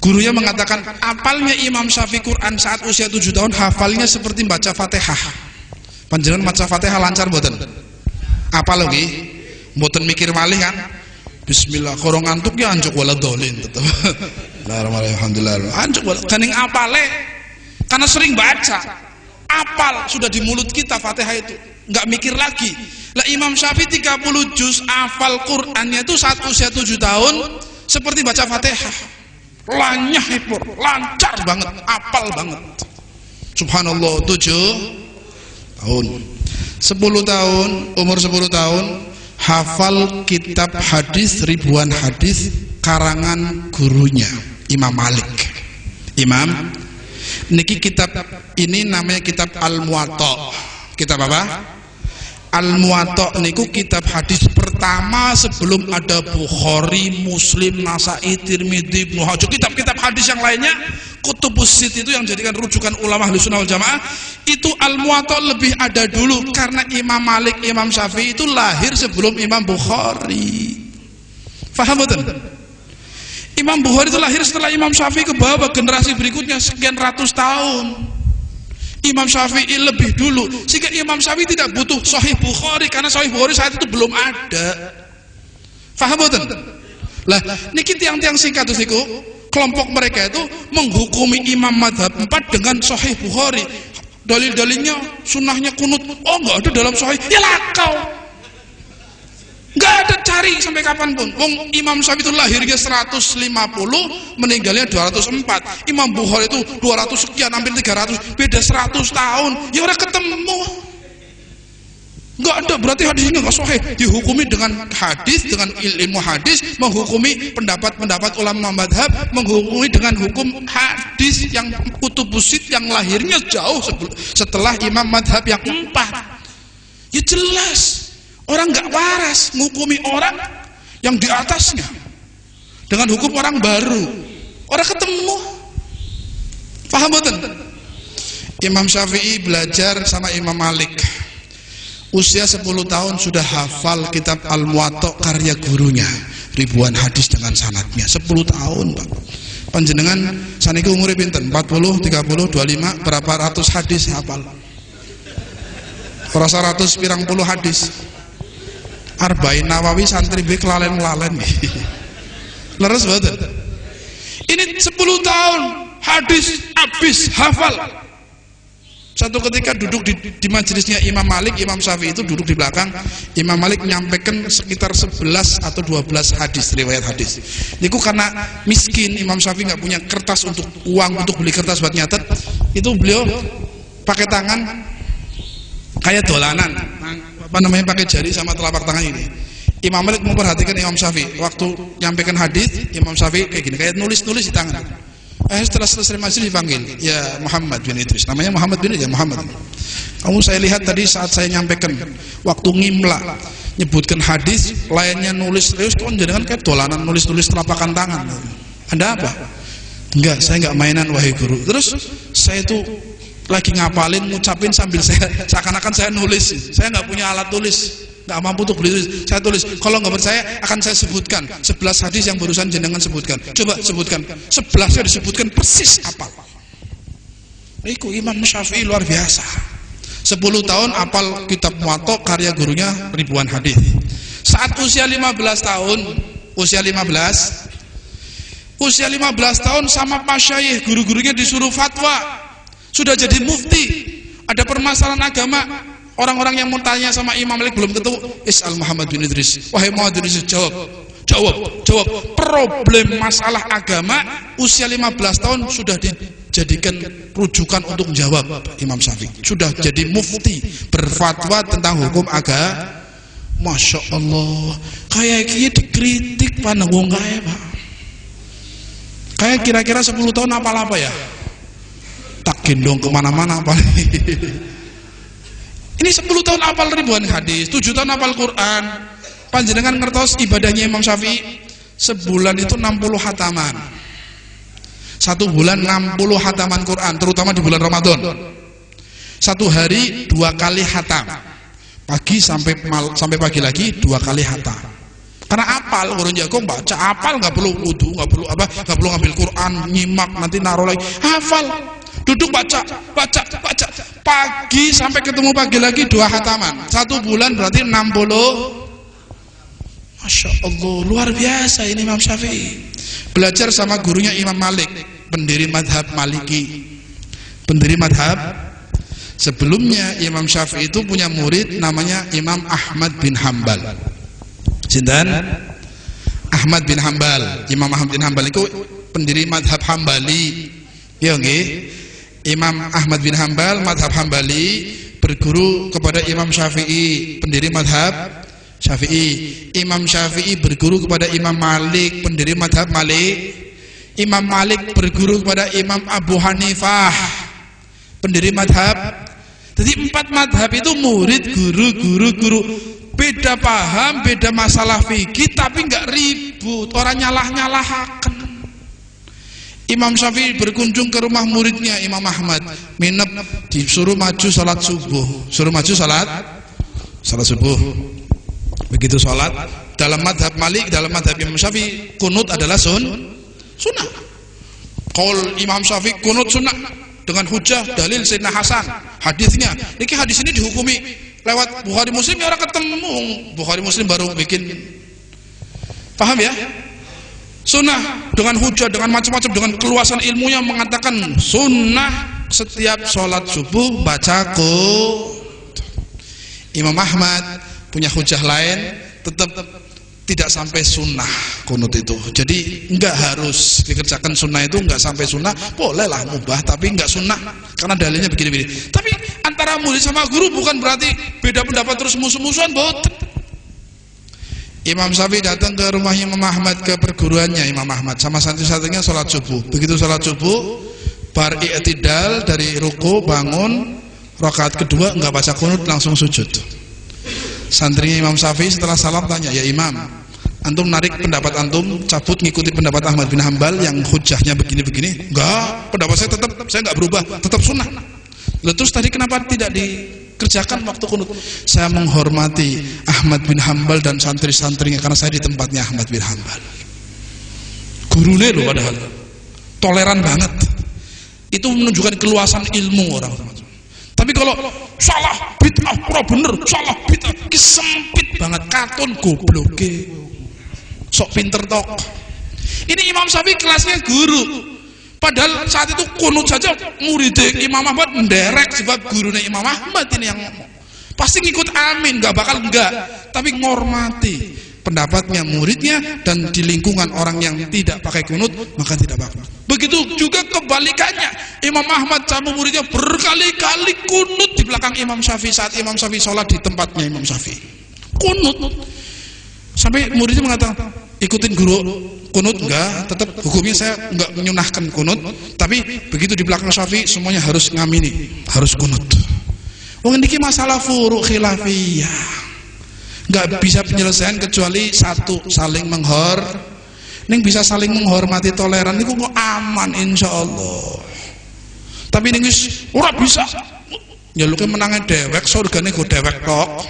gurunya mengatakan apalnya Imam Syafi'i Quran saat usia 7 tahun hafalnya seperti baca Fatihah. Panjenengan maca Fatihah lancar mboten? Apa lagi? Mboten mikir malih kan? Bismillah, korong ngantuk ya anjuk waladolin tetep. Alhamdulillah. Anjuk kaning apale karena sering baca. Apal sudah di mulut kita Fatihah itu. Enggak mikir lagi. Lah Imam Syafi'i 30 juz hafal Qur'annya itu saat usia 7 tahun seperti baca Fatihah. Lanyah hipur, lancar banget, apal banget. Subhanallah, 7 tahun. 10 tahun, umur 10 tahun hafal kitab hadis, ribuan hadis karangan gurunya Imam Malik. Imam niki kitab ini namanya kitab Al-Muwatta. Kitab apa? Al-Muwatta niku kitab hadis pertama sebelum ada Bukhari, Muslim, Nasa'i, Tirmidzi, Ibnu Majah. Kitab-kitab hadis yang lainnya Kutubus Sitt itu yang jadikan rujukan ulama Ahlussunnah wal Jamaah, itu Al-Muwatta lebih ada dulu karena Imam Malik, Imam Syafi'i itu lahir sebelum Imam Bukhari. Faham betul? Imam Bukhari itu lahir setelah Imam Syafi'i ke bawah generasi berikutnya sekian ratus tahun. Imam Syafi'i lebih dulu, sehingga Imam Syafi'i tidak butuh Sahih Bukhari karena Sahih Bukhari saat itu belum ada. Faham betul? Lah, niki tiang-tiang singkat itu kelompok mereka itu menghukumi Imam Madhab 4 dengan Sahih Bukhari. Dalil-dalilnya sunnahnya kunut, oh enggak ada dalam Sahih, ya lakau. Enggak ada, cari sampai kapanpun. Wong Imam Syafi'i itu lahirnya 150, meninggalnya 204. Imam Bukhari itu 200 sekian, hampir 300, beda 100 tahun. Ya orang ketemu. Enggak ada, berarti hadisnya enggak sahih. Dihukumi dengan hadis, dengan ilmu hadis, menghukumi pendapat-pendapat ulama madhab, menghukumi dengan hukum hadis yang Kutubus Sitt yang lahirnya jauh setelah imam madhab yang 4. Ya jelas. Orang nggak waras menghukumi orang yang di atasnya dengan hukum orang baru. Orang ketemu. Paham betul? Imam Syafi'i belajar sama Imam Malik. Usia 10 tahun sudah hafal kitab Al-Muwatta karya gurunya. Ribuan hadis dengan sanadnya. 10 tahun, Pak. Panjenengan saniki umure pinten? 40, 30, 25, berapa ratus hadis hafal? Perasa ratus pirang puluh hadis. Arba'in Nawawi santri be kelalen-kelalen. Leres betul. Ini 10 tahun hadis habis hafal. Satu ketika duduk di majelisnya Imam Malik, Imam Syafi'i itu duduk di belakang. Imam Malik menyampaikan sekitar 11 atau 12 hadis, riwayat hadis. Niku karena miskin, Imam Syafi'i nggak punya kertas untuk uang untuk beli kertas buat nyatet. Itu beliau pakai tangan kayak dolanan. Apa namanya, pakai jari sama telapak tangan ini. Imam Malik memperhatikan Imam Syafi'i waktu nyampaikan hadis. Imam Syafi'i kayak gini, kayak nulis-nulis di tangan. Setelah selesai majelis dipanggil, ya Muhammad bin Idris, namanya Muhammad bin Idris, ya Muhammad. Kamu saya lihat tadi saat saya nyampaikan waktu ngimla nyebutkan hadis, lainnya nulis terus, kok jangan kayak dolanan nulis-nulis telapakan tangan. Ada apa? Enggak, saya enggak mainan wahai guru. Terus saya itu lagi ngapalin, ngucapin sambil saya seakan-akan saya nulis. Saya nggak punya alat tulis, nggak mampu untuk beli tulis. Saya tulis. Kalau nggak percaya akan saya sebutkan 11 hadis yang barusan jenengan sebutkan. Coba sebutkan. 11-nya disebutkan persis apa. Iku Imam Syafi'i luar biasa. 10 tahun apal kitab Muwatta karya gurunya ribuan hadis. Saat usia 15 tahun, usia 15 tahun sama Pasyayikh, guru-gurunya disuruh fatwa. Sudah jadi mufti, ada permasalahan agama, orang-orang yang mau tanya sama Imam Malik belum ketemu. Is'al Muhammad bin Idris, wahai Muhammad bin Idris, jawab. Problem masalah agama usia 15 tahun sudah dijadikan rujukan untuk menjawab. Imam Syafi'i sudah jadi mufti, berfatwa tentang hukum agama. Masya Allah, kayak gini dikritik pandangan kayak Pak. Kayak kira-kira 10 tahun apa ya? Tak gendong kemana-mana paling. Ini 10 tahun hafal ribuan hadis, 7 tahun hafal Quran. Panjenengan ngertos ibadahnya Imam Syafi'i sebulan itu 60 hataman. 1 bulan 60 hataman Quran, terutama di bulan Ramadan. 1 hari 2 kali hatam. Pagi sampai pagi lagi 2 kali hatam. Karena apal, orang jago baca apal, nggak perlu wudu, nggak perlu ngambil Quran, nyimak nanti naruh lagi. Hafal, duduk baca. Pagi sampai ketemu pagi lagi 2 hataman. 1 bulan berarti 60. Masya Allah, luar biasa ini Imam Syafi'i. Belajar sama gurunya Imam Malik, pendiri madhab Maliki. Pendiri madhab. Sebelumnya Imam Syafi'i itu punya murid namanya Imam Ahmad bin Hambal. Sinten? Ahmad bin Hambal. Imam Ahmad bin Hambal itu pendiri madhab Hambali. Ya nggih. Imam Ahmad bin Hambal madhab Hambali berguru kepada Imam Syafi'i, pendiri madhab Syafi'i. Imam Syafi'i berguru kepada Imam Malik, pendiri madhab Malik. Imam Malik berguru kepada Imam Abu Hanifah, pendiri madhab. Jadi 4 madhab itu murid, guru. Beda paham, beda masalah fikih, tapi nggak ribut, orang nyalah-nyalahaken. Imam Syafi'i berkunjung ke rumah muridnya Imam Ahmad, minep, disuruh maju salat subuh, salat subuh. Begitu salat, dalam madhab Malik, dalam madhab Imam Syafi'i, kunut adalah sunnah. Qaul Imam Syafi'i kunut sunnah dengan hujah dalil Sayyidina Hasan. Hadisnya, hadis ini dihukumi lewat Bukhari Muslim, ya orang ketemu Bukhari Muslim baru bikin, paham ya? Sunnah dengan hujah, dengan macam-macam, dengan keluasan ilmunya mengatakan sunnah setiap sholat subuh baca kunut. Imam Ahmad punya hujah lain, tetap tidak sampai sunnah kunut itu. Jadi enggak harus dikerjakan sunnah itu, enggak sampai sunnah, bolehlah mubah, tapi enggak sunnah karena dalilnya begini-begini. Tapi antara murid sama guru bukan berarti beda pendapat terus musuh-musuhan, boten. Imam Syafi'i datang ke rumah Imam Ahmad, ke perguruannya Imam Ahmad, sama santri-santrinya sholat subuh. Begitu sholat subuh, bar i'tidal dari ruku, bangun, rakaat kedua enggak baca kunut, langsung sujud. Santrinya Imam Syafi'i setelah salam tanya, ya Imam, antum narik pendapat antum, cabut ngikuti pendapat Ahmad bin Hambal yang hujahnya begini-begini? Enggak, pendapat saya enggak berubah, tetap sunnah. Lalu terus tadi kenapa tidak dikerjakan waktu kunut? Saya menghormati Ahmad bin Hambal dan santri-santrinya karena saya di tempatnya Ahmad bin Hambal. Gurunya loh, padahal toleran banget. Itu menunjukkan keluasan ilmu orang. Tapi kalau salah bid'ah ora bener, salah bid'ah sempit banget, katon gobloke. Sok pinter tok. Ini Imam Syafi'i kelasnya guru. Padahal saat itu kunut saja murid Imam Ahmad menderek, sebab gurunya Imam Ahmad ini yang ngomong. Pasti ngikut amin, gak bakal enggak, tapi ngormati pendapatnya muridnya, dan di lingkungan orang yang tidak pakai kunut maka tidak bakal. Begitu juga kebalikannya, Imam Ahmad sama muridnya berkali-kali kunut di belakang Imam Syafi'i saat Imam Syafi'i sholat di tempatnya Imam Syafi'i. Kunut sampai muridnya mengatakan, ikutin guru kunut enggak, tetap hukumnya saya enggak menyunahkan kunut, tapi begitu di belakang Syafi'i semuanya harus ngamini, harus kunut. Wong niki masalah furu' khilafiyah, enggak bisa penyelesaian kecuali satu, saling Ning bisa saling menghormati, toleran niku kok aman insyaallah. Tapi ning wis ora bisa nyaluke menange dewek, surgane go dewek tok.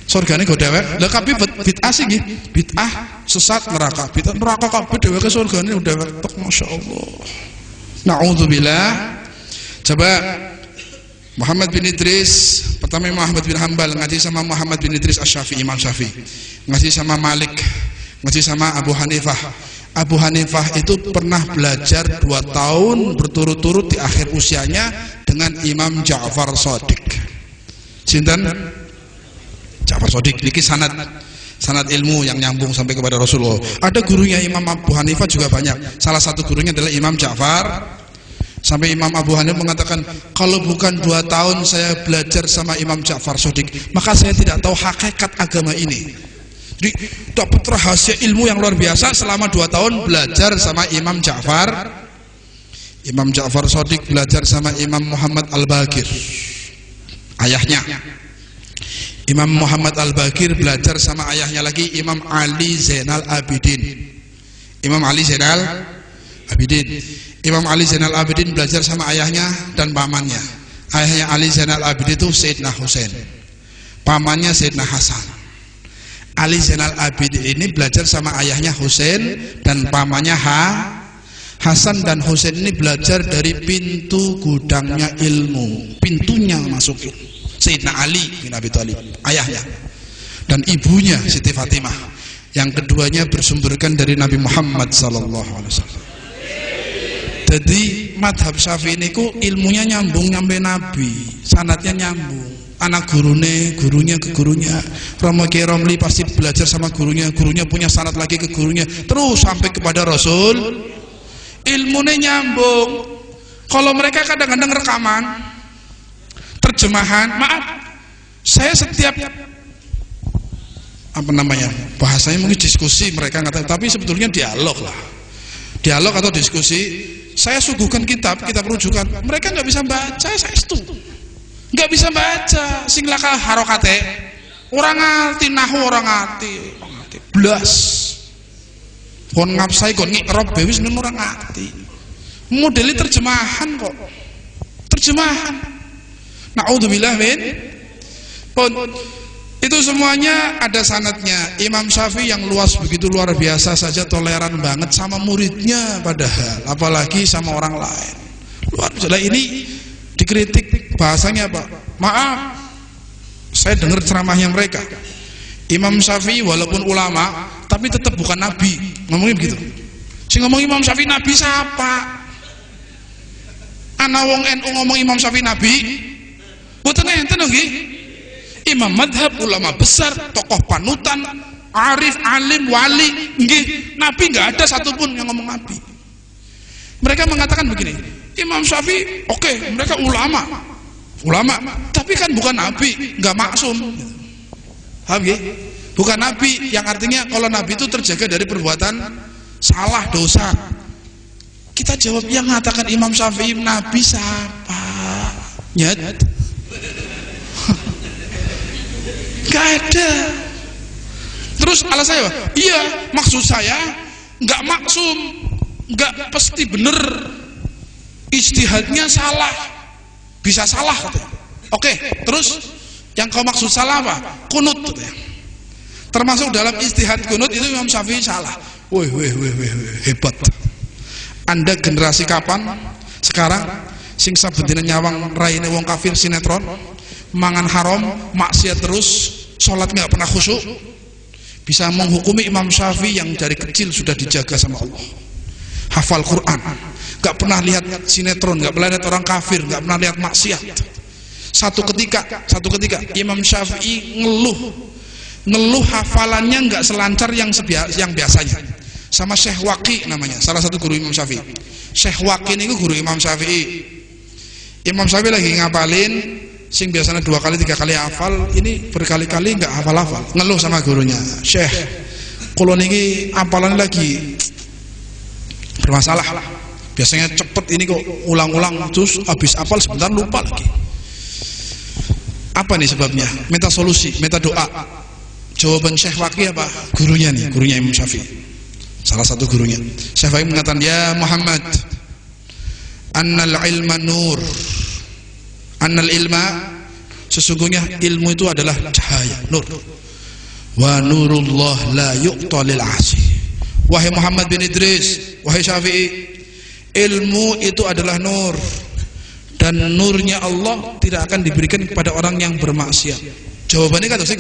Surgane go dewek. Lah kabeh bid'ah sih nggih. Bid'ah sesat neraka. Bid'ah neraka kabeh deweke surgane dewek tok, masyaallah. Nauzubillah. Coba Muhammad bin Idris, pertama Muhammad bin Hambal ngaji sama Muhammad bin Idris Asy-Syafi'i, Imam Syafi'i. Ngaji sama Malik, ngaji sama Abu Hanifah. Abu Hanifah itu pernah belajar 2 tahun berturut-turut di akhir usianya dengan Imam Ja'far Shadiq. Sinten? Ja'far Shadiq. Niki sanad ilmu yang nyambung sampai kepada Rasulullah. Ada gurunya Imam Abu Hanifah juga banyak. Salah satu gurunya adalah Imam Ja'far. Sampai Imam Abu Hanifah mengatakan, kalau bukan 2 tahun saya belajar sama Imam Ja'far Shadiq, maka saya tidak tahu hakikat agama ini. Jadi dapat rahasia ilmu yang luar biasa selama 2 tahun belajar sama Imam Ja'far. Imam Ja'far Shadiq belajar sama Imam Muhammad Al-Baqir. ayahnya. Imam Muhammad Al-Baqir belajar sama ayahnya lagi, Imam Ali Zainal Abidin. Imam Ali Zainal Abidin. Imam Ali Zainal Abidin belajar sama ayahnya dan pamannya. Ayahnya Ali Zainal Abidin itu Sayyidina Husain, pamannya Sayyidina Hasan. Ali Zainal Abidin ini belajar sama ayahnya Husain dan pamannya Hasan, dan Husain ini belajar dari pintu gudangnya ilmu, pintunya masukin Sayyidina Ali bin Abi Thalib, ayahnya, dan ibunya Siti Fatimah. Yang keduanya bersumberkan dari Nabi Muhammad sallallahu alaihi wasallam. Jadi madhab Syafi'i niku ilmunya nyambung nyampe Nabi, sanadnya nyambung. Anak gurunya ke gurunya. Romo Kiai Romli pasti belajar sama gurunya punya sanad lagi ke gurunya, terus sampai kepada Rasul. Ilmunya nyambung. Kalau mereka kadang-kadang rekaman, terjemahan, maaf, saya setiap bahasanya mungkin diskusi mereka nggak tahu, tapi sebetulnya dialog atau diskusi. Saya suguhkan kitab rujukan, mereka nggak bisa baca, saya itu nggak bisa baca, sing laka harokate orang ngerti nahu, orang ngerti belas kon ngapsai kon ngikrab bewis nun orang ngerti. Modeli terjemahan kok, terjemahan. Naudzubillah min. Itu semuanya ada sanadnya. Imam Syafi'i yang begitu luar biasa saja toleran banget sama muridnya, padahal apalagi sama orang lain. Luar biasa. Ini dikritik bahasanya apa? Maaf, saya dengar ceramahnya mereka. Imam Syafi'i walaupun ulama tapi tetap bukan nabi. Ngomongin begitu. Si ngomong Imam Syafi'i nabi siapa? Ana wong NU ngomong Imam Syafi'i nabi? Boten enten nggih. Imam madhab, ulama besar, tokoh panutan, arif, alim, wali, nggih. Nabi nggak ada satupun yang ngomong nabi. Mereka mengatakan begini, Imam Syafi'i, oke, mereka ulama, tapi kan bukan nabi, nggak maksum. Paham ya? Bukan nabi, yang artinya kalau nabi itu terjaga dari perbuatan salah, dosa. Kita jawab, yang mengatakan Imam Syafi'i nabi siapa? Nyet. Gak ada. Terus alasannya apa? Iya, maksud saya nggak maksum, nggak pasti bener, ijtihadnya salah, bisa salah katanya. Oke, terus yang kau maksud salah apa? Kunut katanya. Termasuk dalam ijtihad kunut itu Imam Syafi'i salah. Wih, hebat. Anda generasi kapan? Sekarang sing sabendina nyawang raine wong kafir sinetron, mangan haram, maksiat terus, sholat nggak pernah khusyuk, bisa menghukumi Imam Syafi'i yang dari kecil sudah dijaga sama Allah, hafal Quran, nggak pernah lihat sinetron, nggak pernah lihat orang kafir, nggak pernah lihat maksiat. Satu ketika Imam Syafi'i ngeluh hafalannya nggak selancar yang biasanya. Sama Syekh Waqi namanya, salah satu guru Imam Syafi'i. Syekh Waqi ini guru Imam Syafi'i. Imam Syafi'i lagi ngapalin, sing biasanya 2 kali 3 kali hafal, ini berkali-kali nggak hafal, ngeluh sama gurunya, Syekh, kalau niki hafalan lagi bermasalah, biasanya cepet, ini kok ulang-ulang, terus habis hafal sebentar lupa lagi. Apa nih sebabnya? Minta solusi, minta doa. Jawaban Syekh Waqi apa? Gurunya Imam Syafi'i, salah satu gurunya. Syekh Waqi mengatakan, ya Muhammad, annal ilma nur, annal ilma, sesungguhnya ilmu itu adalah cahaya, nur. Wa nurullah la yuqta lil asi. Wahai Muhammad bin Idris, wahai Syafi'i, ilmu itu adalah nur, dan nurnya Allah tidak akan diberikan kepada orang yang bermaksiat. Jawabannya kata sih,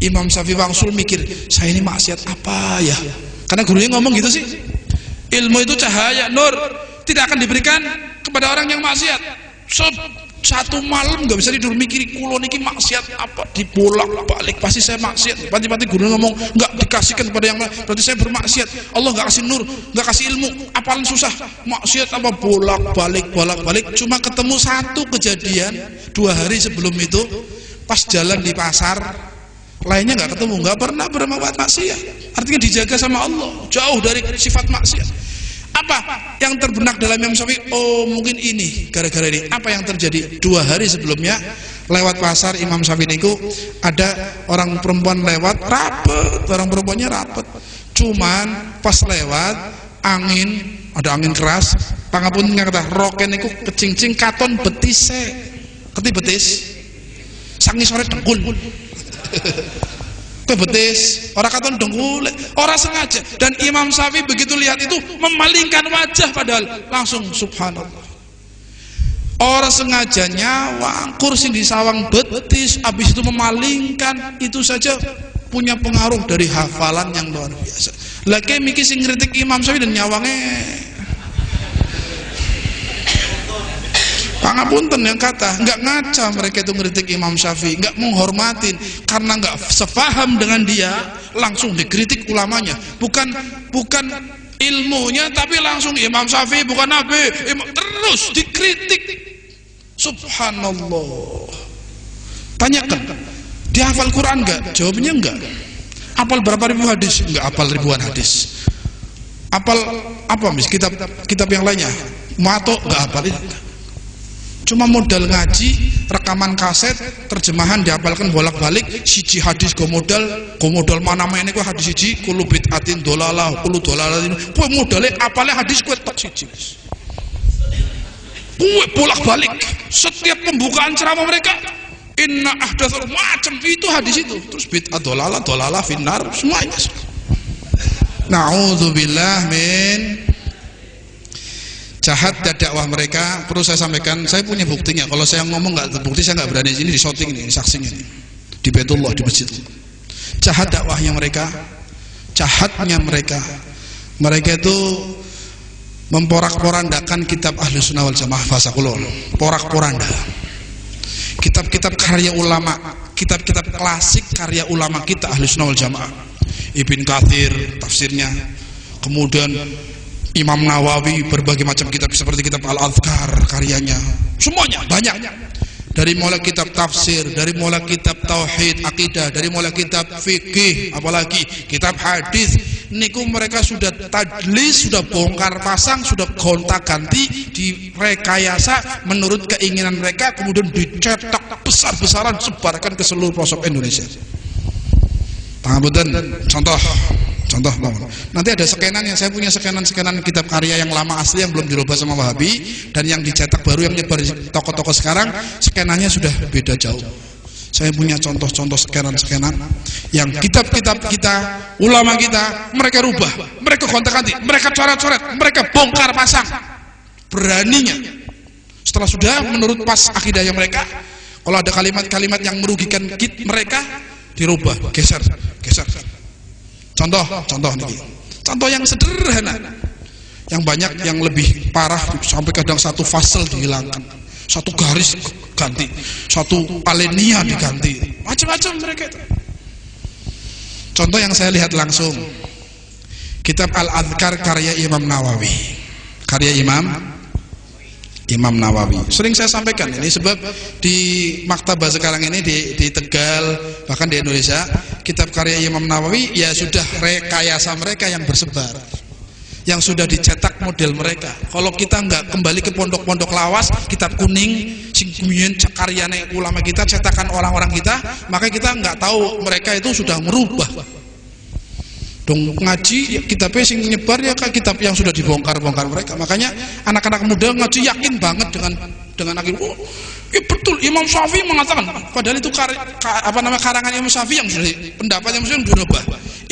Imam Syafi'i wangsul mikir, saya ini maksiat apa ya? Karena gurunya ngomong gitu sih, ilmu itu cahaya, nur, tidak akan diberikan kepada orang yang maksiat. Satu malam nggak bisa tidur mikir, kulo niki maksiat apa, dibolak-balik pasti saya maksiat. Pati-pati guru ngomong nggak dikasihkan kepada yang lain, berarti saya bermaksiat. Allah nggak kasih nur, nggak kasih ilmu, apalan susah, maksiat apa, bolak-balik. Cuma ketemu satu kejadian 2 hari sebelum itu, pas jalan di pasar, lainnya nggak ketemu, nggak pernah berbuat maksiat. Artinya dijaga sama Allah, jauh dari sifat maksiat. Apa yang terbenak dalam Imam Syafi'i? Oh, mungkin ini gara-gara ini. Apa yang terjadi 2 hari sebelumnya, lewat pasar Imam Syafi'i niku ada orang perempuan lewat rapet, orang perempuannya rapet. Cuman pas lewat angin, ada angin keras, pangapun kata roken niku kecing-cing katon betise. Keti betis. Sangi sore dengkul. Ke betis, orang katon dengkul, orang sengaja. Dan Imam Syafi'i begitu lihat itu memalingkan wajah padahal langsung subhanallah. Orang sengaja nyawang kursi di sawang betis, habis itu memalingkan, itu saja punya pengaruh dari hafalan yang luar biasa. Lagi mikir sing kritik Imam Syafi'i dan nyawangnya pangapunten yang kata nggak ngaca mereka itu ngeritik Imam Syafi'i, nggak menghormatin karena nggak sepaham dengan dia, langsung dikritik ulamanya, bukan ilmunya tapi langsung Imam Syafi'i bukan Nabi, terus dikritik. Subhanallah. Tanyakan, dia hafal Quran nggak? Jawabnya enggak. Apal berapa ribu hadis? Enggak apal ribuan hadis. Apal apa mis? Kitab yang lainnya? Mato enggak apal itu. Cuma modal ngaji, rekaman kaset, terjemahan dihafalkan bolak-balik, siji hadis go modal mana ini ku hadis siji, kulo bid'atin dolalah, kulo dolalatin. Kowe modale apale hadis kowe tok siji. Kowe bolak-balik setiap pembukaan ceramah mereka inna ahdatsal macam itu hadis itu, terus bid'ah dolalah finnar semuanya. Na'udzubillah min jahat dakwah mereka. Perlu saya sampaikan, saya punya buktinya. Kalau saya ngomong nggak terbukti, saya nggak berani. Ini di shooting ini, saksinya ini di Baitullah, di masjid. Jahat dakwahnya mereka, jahatnya mereka itu memporak-porandakan kitab Ahlus Sunnah wal Jamaah. Bahasa kulo, porak-poranda kitab-kitab karya ulama, kitab-kitab klasik karya ulama kita Ahlus Sunnah wal Jamaah. Ibn Katsir tafsirnya, kemudian Imam Nawawi berbagai macam kitab seperti kitab Al-Adhkar karyanya, semuanya banyak. Dari mulai kitab tafsir, dari mulai kitab tauhid, akidah, dari mulai kitab fikih, apalagi kitab hadis. Niku mereka sudah tadlis, sudah bongkar pasang, sudah gonta-ganti, direkayasa menurut keinginan mereka, kemudian dicetak besar-besaran, sebarkan ke seluruh pelosok Indonesia. Pangapunten, contoh nanti ada skenan yang saya punya, skenan kitab karya yang lama asli yang belum dirubah sama Wahabi, dan yang dicetak baru yang nyebar di toko-toko sekarang skenannya sudah beda jauh. Saya punya contoh-contoh skenan yang kitab-kitab kita, ulama kita, mereka rubah, mereka gonta-ganti, mereka coret-coret, mereka bongkar pasang. Beraninya setelah sudah menurut pas akidahnya mereka, kalau ada kalimat-kalimat yang merugikan mereka dirubah, geser. Contoh nih, contoh yang sederhana, yang banyak yang lebih parah, sampai kadang satu fasal dihilangkan, satu garis ganti, satu alinea diganti, macam-macam mereka itu. Contoh yang saya lihat langsung, kitab Al-Adhkar karya Imam Nawawi, Imam Nawawi. Sering saya sampaikan ini, sebab di maktabah sekarang ini di Tegal, bahkan di Indonesia, kitab karya Imam Nawawi ya sudah rekayasa mereka yang bersebar, yang sudah dicetak model mereka. Kalau kita nggak kembali ke pondok-pondok lawas, kitab kuning sing kuyen karyane ulama kita, cetakan orang-orang kita, maka kita nggak tahu mereka itu sudah merubah. Dong ngaji kitabnya sing nyebar ya kayak kitab yang sudah dibongkar-bongkar mereka. Makanya anak-anak muda ngaji yakin banget dengan akhir. Oh, ya betul Imam Syafi'i mengatakan, padahal itu karangan Imam Syafi'i yang sudah, pendapat yang sudah dirubah.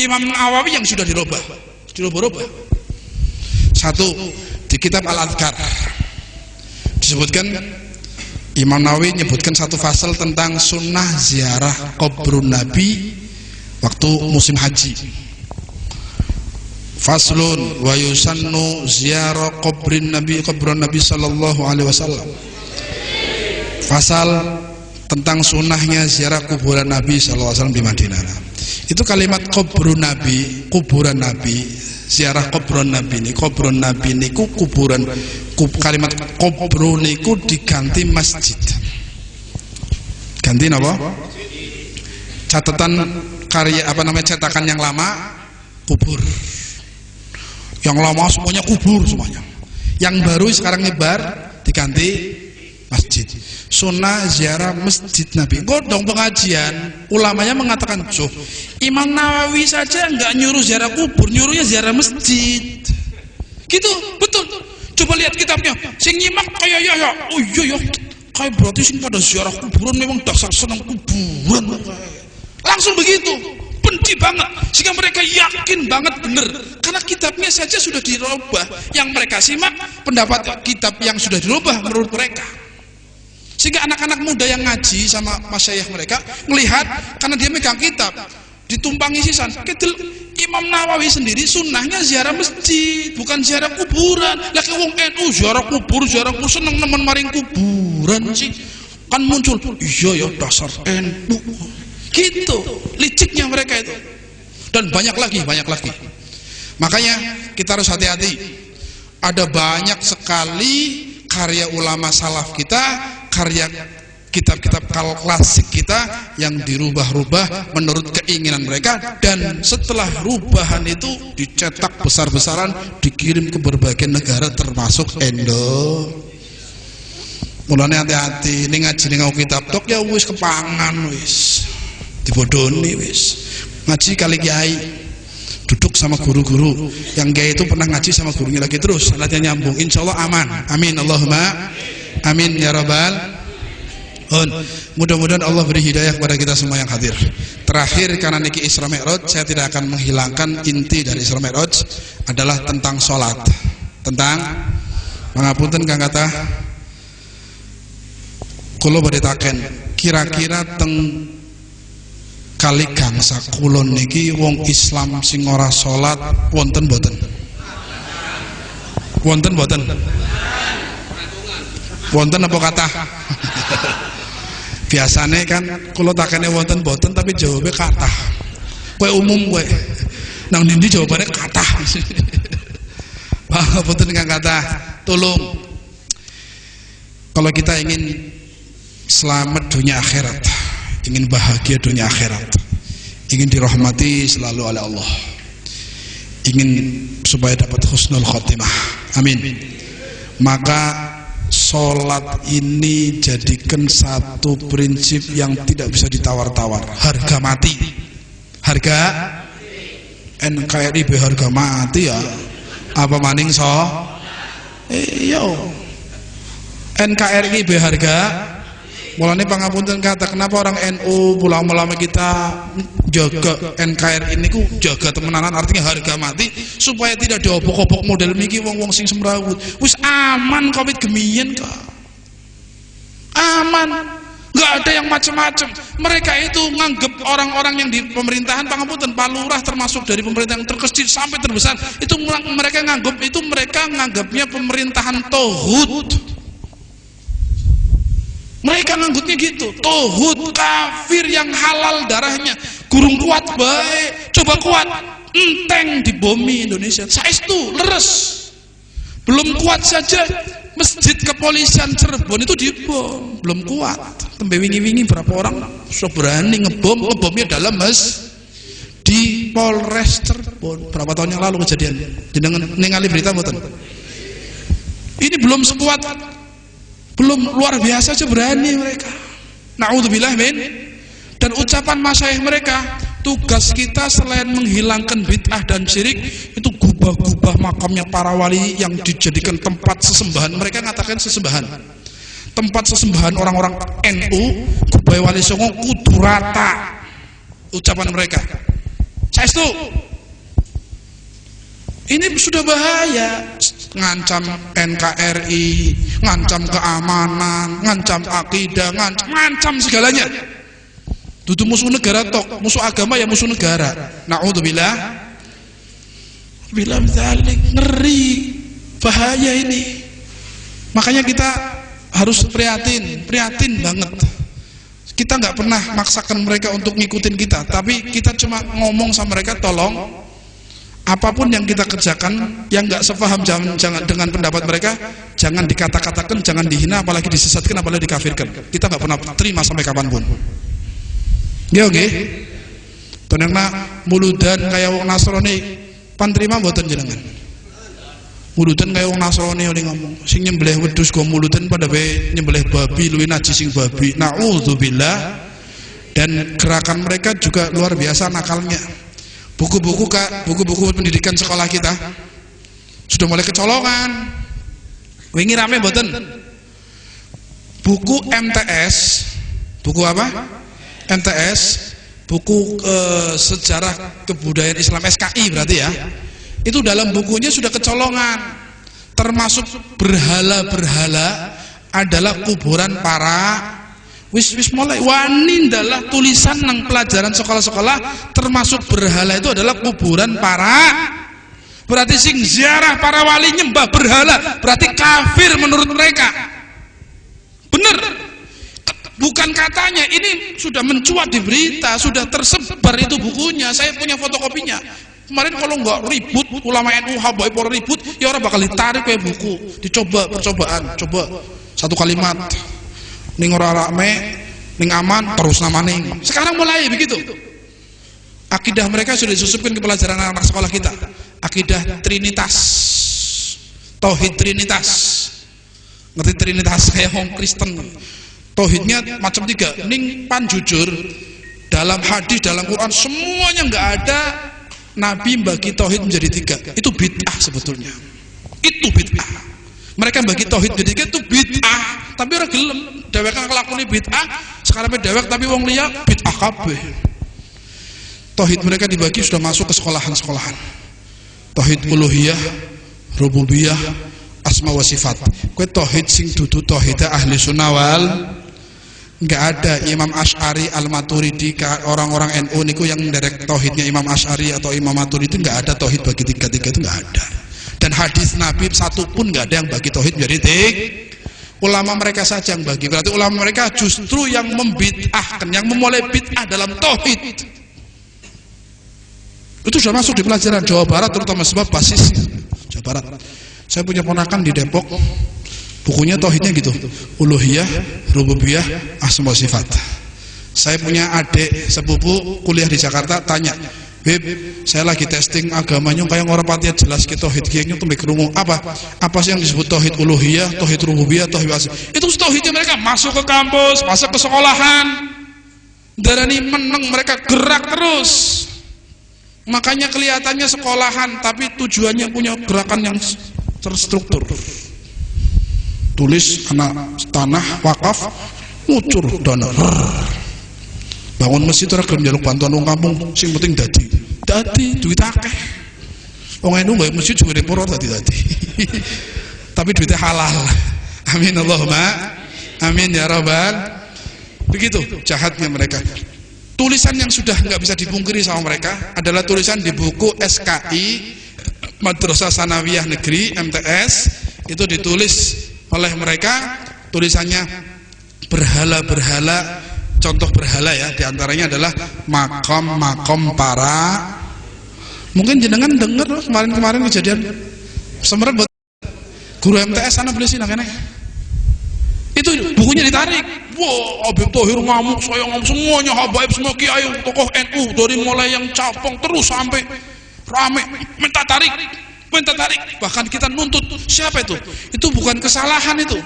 Imam Nawawi yang sudah dirubah. Satu, di kitab Al-Adhkar disebutkan, Imam Nawawi menyebutkan satu fasal tentang sunnah ziarah kuburun Nabi waktu musim haji. Faslun wa yusannu ziarah kuburun Nabi sallallahu alaihi wasallam. Fasal tentang sunnahnya ziarah kuburan Nabi sallallahu alaihi wasallam di Madinah. Itu kalimat kuburan Nabi, ziarah kuburan Nabi niku kuburan, kalimat kubur niku diganti masjid. Ganti napa? Catatan karya cetakan yang lama kubur. Yang lama semuanya kubur semuanya. Yang baru sekarang nyebar diganti masjid. masjid. Sunnah ziarah masjid Nabi. Godong pengajian, ulamanya mengatakan, "Joh, Imam Nawawi saja enggak nyuruh ziarah kubur, nyuruhnya ziarah masjid." Gitu, betul. Coba lihat kitabnya. Sing nyimak kayak ya. Oh iya ya. Kayak berarti sing pada ziarah kuburan memang dasar senang kuburan. Langsung begitu. Benci banget, sehingga mereka yakin banget benar, karena kitabnya saja sudah dirubah. Yang mereka simak pendapat kitab yang sudah dirubah menurut mereka, sehingga anak-anak muda yang ngaji sama masyayikh mereka melihat, karena dia megang kitab ditumpangi sisan. Imam Nawawi sendiri sunnahnya ziarah masjid, bukan ziarah kuburan. Lagi wong NU ziarah kubur seneng nemen maring kuburan sih, kan muncul iya ya dasar NU. Gitu liciknya mereka itu, dan banyak lagi. Makanya kita harus hati-hati. Ada banyak sekali karya ulama salaf kita, karya kitab-kitab klasik kita yang dirubah-rubah menurut keinginan mereka, dan setelah rubahan itu dicetak besar-besaran, dikirim ke berbagai negara termasuk Indonesia. Mulane hati-hati, ini ngaji ning kitab tok ya wis kepangan wis. Dibodoni wis. Ngaji kali kiai, duduk sama guru-guru. Yang kiai itu pernah ngaji sama gurunya lagi terus, latihan nyambung, insyaallah aman. Amin Allahumma amin ya rabbal alamin. Mudah-mudahan Allah beri hidayah kepada kita semua yang hadir. Terakhir, karena niki Isra Mi'raj, saya tidak akan menghilangkan inti dari Isra Mi'raj adalah tentang sholat. Tentang pangapunten kang kathah kula badhe taken, kira-kira teng kali gangsa kulon niki wong Islam sing ora salat wonten boten? Wonten boten? Wonten apa kathah? Biasane kan kula takene wonten boten, tapi jawabnya kathah. Kowe umum kowe. Nang ndi jawabane kathah. Pangapunten kang kathah, tolong kalau kita ingin selamat dunia akhirat, ingin bahagia dunia akhirat, ingin dirahmati selalu oleh Allah, ingin supaya dapat husnul khotimah, amin, maka sholat ini jadikan satu prinsip yang tidak bisa ditawar-tawar. Harga mati, harga NKRI harga mati ya, apa maning yo NKRI harga. Mulane pangapunten kata, kenapa orang NU ulama-ulama kita jaga NKRI ini ku jaga temenanan, artinya harga mati supaya tidak diobok-obok model miki wong-wong sing semrawut. Wis aman Covid gemiyen kok. Aman. Enggak ada yang macam-macam. Mereka itu nganggep orang-orang yang di pemerintahan, pangapunten Pak Lurah termasuk dari pemerintahan terkecil sampai terbesar, itu mereka nganggapnya pemerintahan tauhid. Mereka nganggutnya gitu, tauhid, kafir yang halal darahnya, gurung kuat baik, coba kuat, enteng di bumi Indonesia, saestu leres, belum kuat saja masjid kepolisian Cirebon itu dibom, belum kuat. Tembe wingi-wingi berapa orang so berani ngebomnya dalam di Polres Cirebon berapa tahun yang lalu kejadian. Jenengan ningali berita mboten? Ini belum sekuat, belum luar biasa aja berani mereka. Na'udzubillah min. Dan ucapan masyayikh mereka, tugas kita selain menghilangkan bid'ah dan syirik, itu gubah-gubah makamnya para wali yang dijadikan tempat sesembahan. Mereka mengatakan sesembahan, tempat sesembahan orang-orang NU, gubah wali songo kudu rata. Ucapan mereka saestu. Ini sudah bahaya, ngancam NKRI, ngancam keamanan, ngancam akidah, ngancam segalanya. Dudu musuh negara tok, musuh agama ya musuh negara. Na'udzubillah. Bila dzalik, ngeri, bahaya ini. Makanya kita harus prihatin banget. Kita nggak pernah maksakan mereka untuk ngikutin kita, tapi kita cuma ngomong sama mereka, tolong apapun yang kita kerjakan yang nggak sepaham jangan dengan pendapat mereka, jangan dikata-katakan, jangan dihina, apalagi disesatkan, apalagi dikafirkan. Kita nggak pernah terima sampai kapanpun. Ya oke. Tenangna muludan kayak wong Nasrani, pan terima mboten jenengan? Mulutan kaya wong Nasrani oleh ngomong. Sing nyembelih wedhus go mulutan pada bae nyembelih babi luwih najis sing babi. Nauzubillah. Dan gerakan mereka juga luar biasa nakalnya. Buku-buku pendidikan sekolah kita sudah mulai kecolongan. Wingi rame mboten? Buku MTS, buku apa? MTS, buku sejarah kebudayaan Islam SKI berarti ya. Itu dalam bukunya sudah kecolongan, termasuk berhala-berhala adalah kuburan para wis mulai wani adalah tulisan nang pelajaran sekolah-sekolah, termasuk berhala itu adalah kuburan para, berarti sing ziarah para wali nyembah berhala berarti kafir menurut mereka. Bener, bukan katanya, ini sudah mencuat di berita, sudah tersebar itu bukunya. Saya punya fotokopinya. Kemarin kalau nggak ribut, ulama NU habaib orang ribut, ya orang bakal ditarik kayak buku, dicoba percobaan, coba satu kalimat, ning ora rame, ning aman, terus nama ning. Sekarang mulai begitu. Akidah mereka sudah disusupkan ke pelajaran anak sekolah kita. Akidah Trinitas, Tauhid Trinitas. Ngerti Trinitas kayak orang Kristen. Tauhidnya macam 3. Ning pan jujur, dalam hadis, dalam Quran semuanya nggak ada Nabi bagi tauhid menjadi 3. Itu bid'ah sebetulnya. Itu bid'ah. Mereka bagi tauhid menjadi 3 itu bid'ah. Tapi orang gelem, dewek nglakoni bid'ah, sekarang dewek tapi wong liya bid'ah kabeh. Tauhid mereka dibagi sudah masuk ke sekolahan-sekolahan. Tauhid uluhiyah, rububiyah, asma wa sifat. Kowe tauhid sing dudu tauhid ahli sunnah wal, nggak ada Imam Asy'ari, Al-Maturidi, orang-orang NU niku yang menderek tauhidnya Imam Asy'ari atau Imam Maturidi, nggak ada tauhid bagi 3 itu nggak ada. Dan hadis Nabi satu pun nggak ada yang bagi tauhid menjadi 3. Ulama mereka saja yang bagi. Berarti ulama mereka justru yang membid'ahkan, yang memulai bid'ah dalam tauhid. Itu sudah masuk di pelajaran Jawa Barat, terutama sebab basis Jawa Barat. Saya punya ponakan di Depok, bukunya tauhidnya gitu, uluhiyah, rububiyah, asma sifat. Saya punya adik sepupu kuliah di Jakarta, tanya, Beb, saya lagi testing agamanya kayak orang patiya jelas ke tauhid kiainya tuh krungu apa sih yang disebut tauhid uluhiyah, tauhid rububiyah, tauhid asma. Itu tauhidnya mereka masuk ke kampus, masuk ke sekolahan. Darani meneng, mereka gerak terus. Makanya kelihatannya sekolahan tapi tujuannya punya gerakan yang terstruktur. Tulis anak tanah wakaf, ngucur dana, bangun masjid ora gelem njaluk bantuan wong kampung, sing penting dadi duit akeh. Wong NU gawe masjid juga repor dadi tapi duitnya halal. Amin Allahumma amin ya rabbal. Begitu jahatnya mereka. Tulisan yang sudah nggak bisa dipungkiri sama mereka adalah tulisan di buku SKI Madrasah Sanawiyah Negeri MTS. Itu ditulis oleh mereka, tulisannya berhala-berhala, contoh berhala ya, diantaranya adalah makam-makam para, mungkin jenengan dengar kemarin-kemarin kejadian Semerat guru MTS sana beli sini kayaknya. Itu bukunya ditarik. Wah, Habib Thohir ngamuk, saya ngamuk, semuanya habaib, semua kiai, tokoh NU dari mulai yang capong terus sampai rame minta tarik. Bahkan kita nuntut. Siapa itu? Itu bukan kesalahan itu.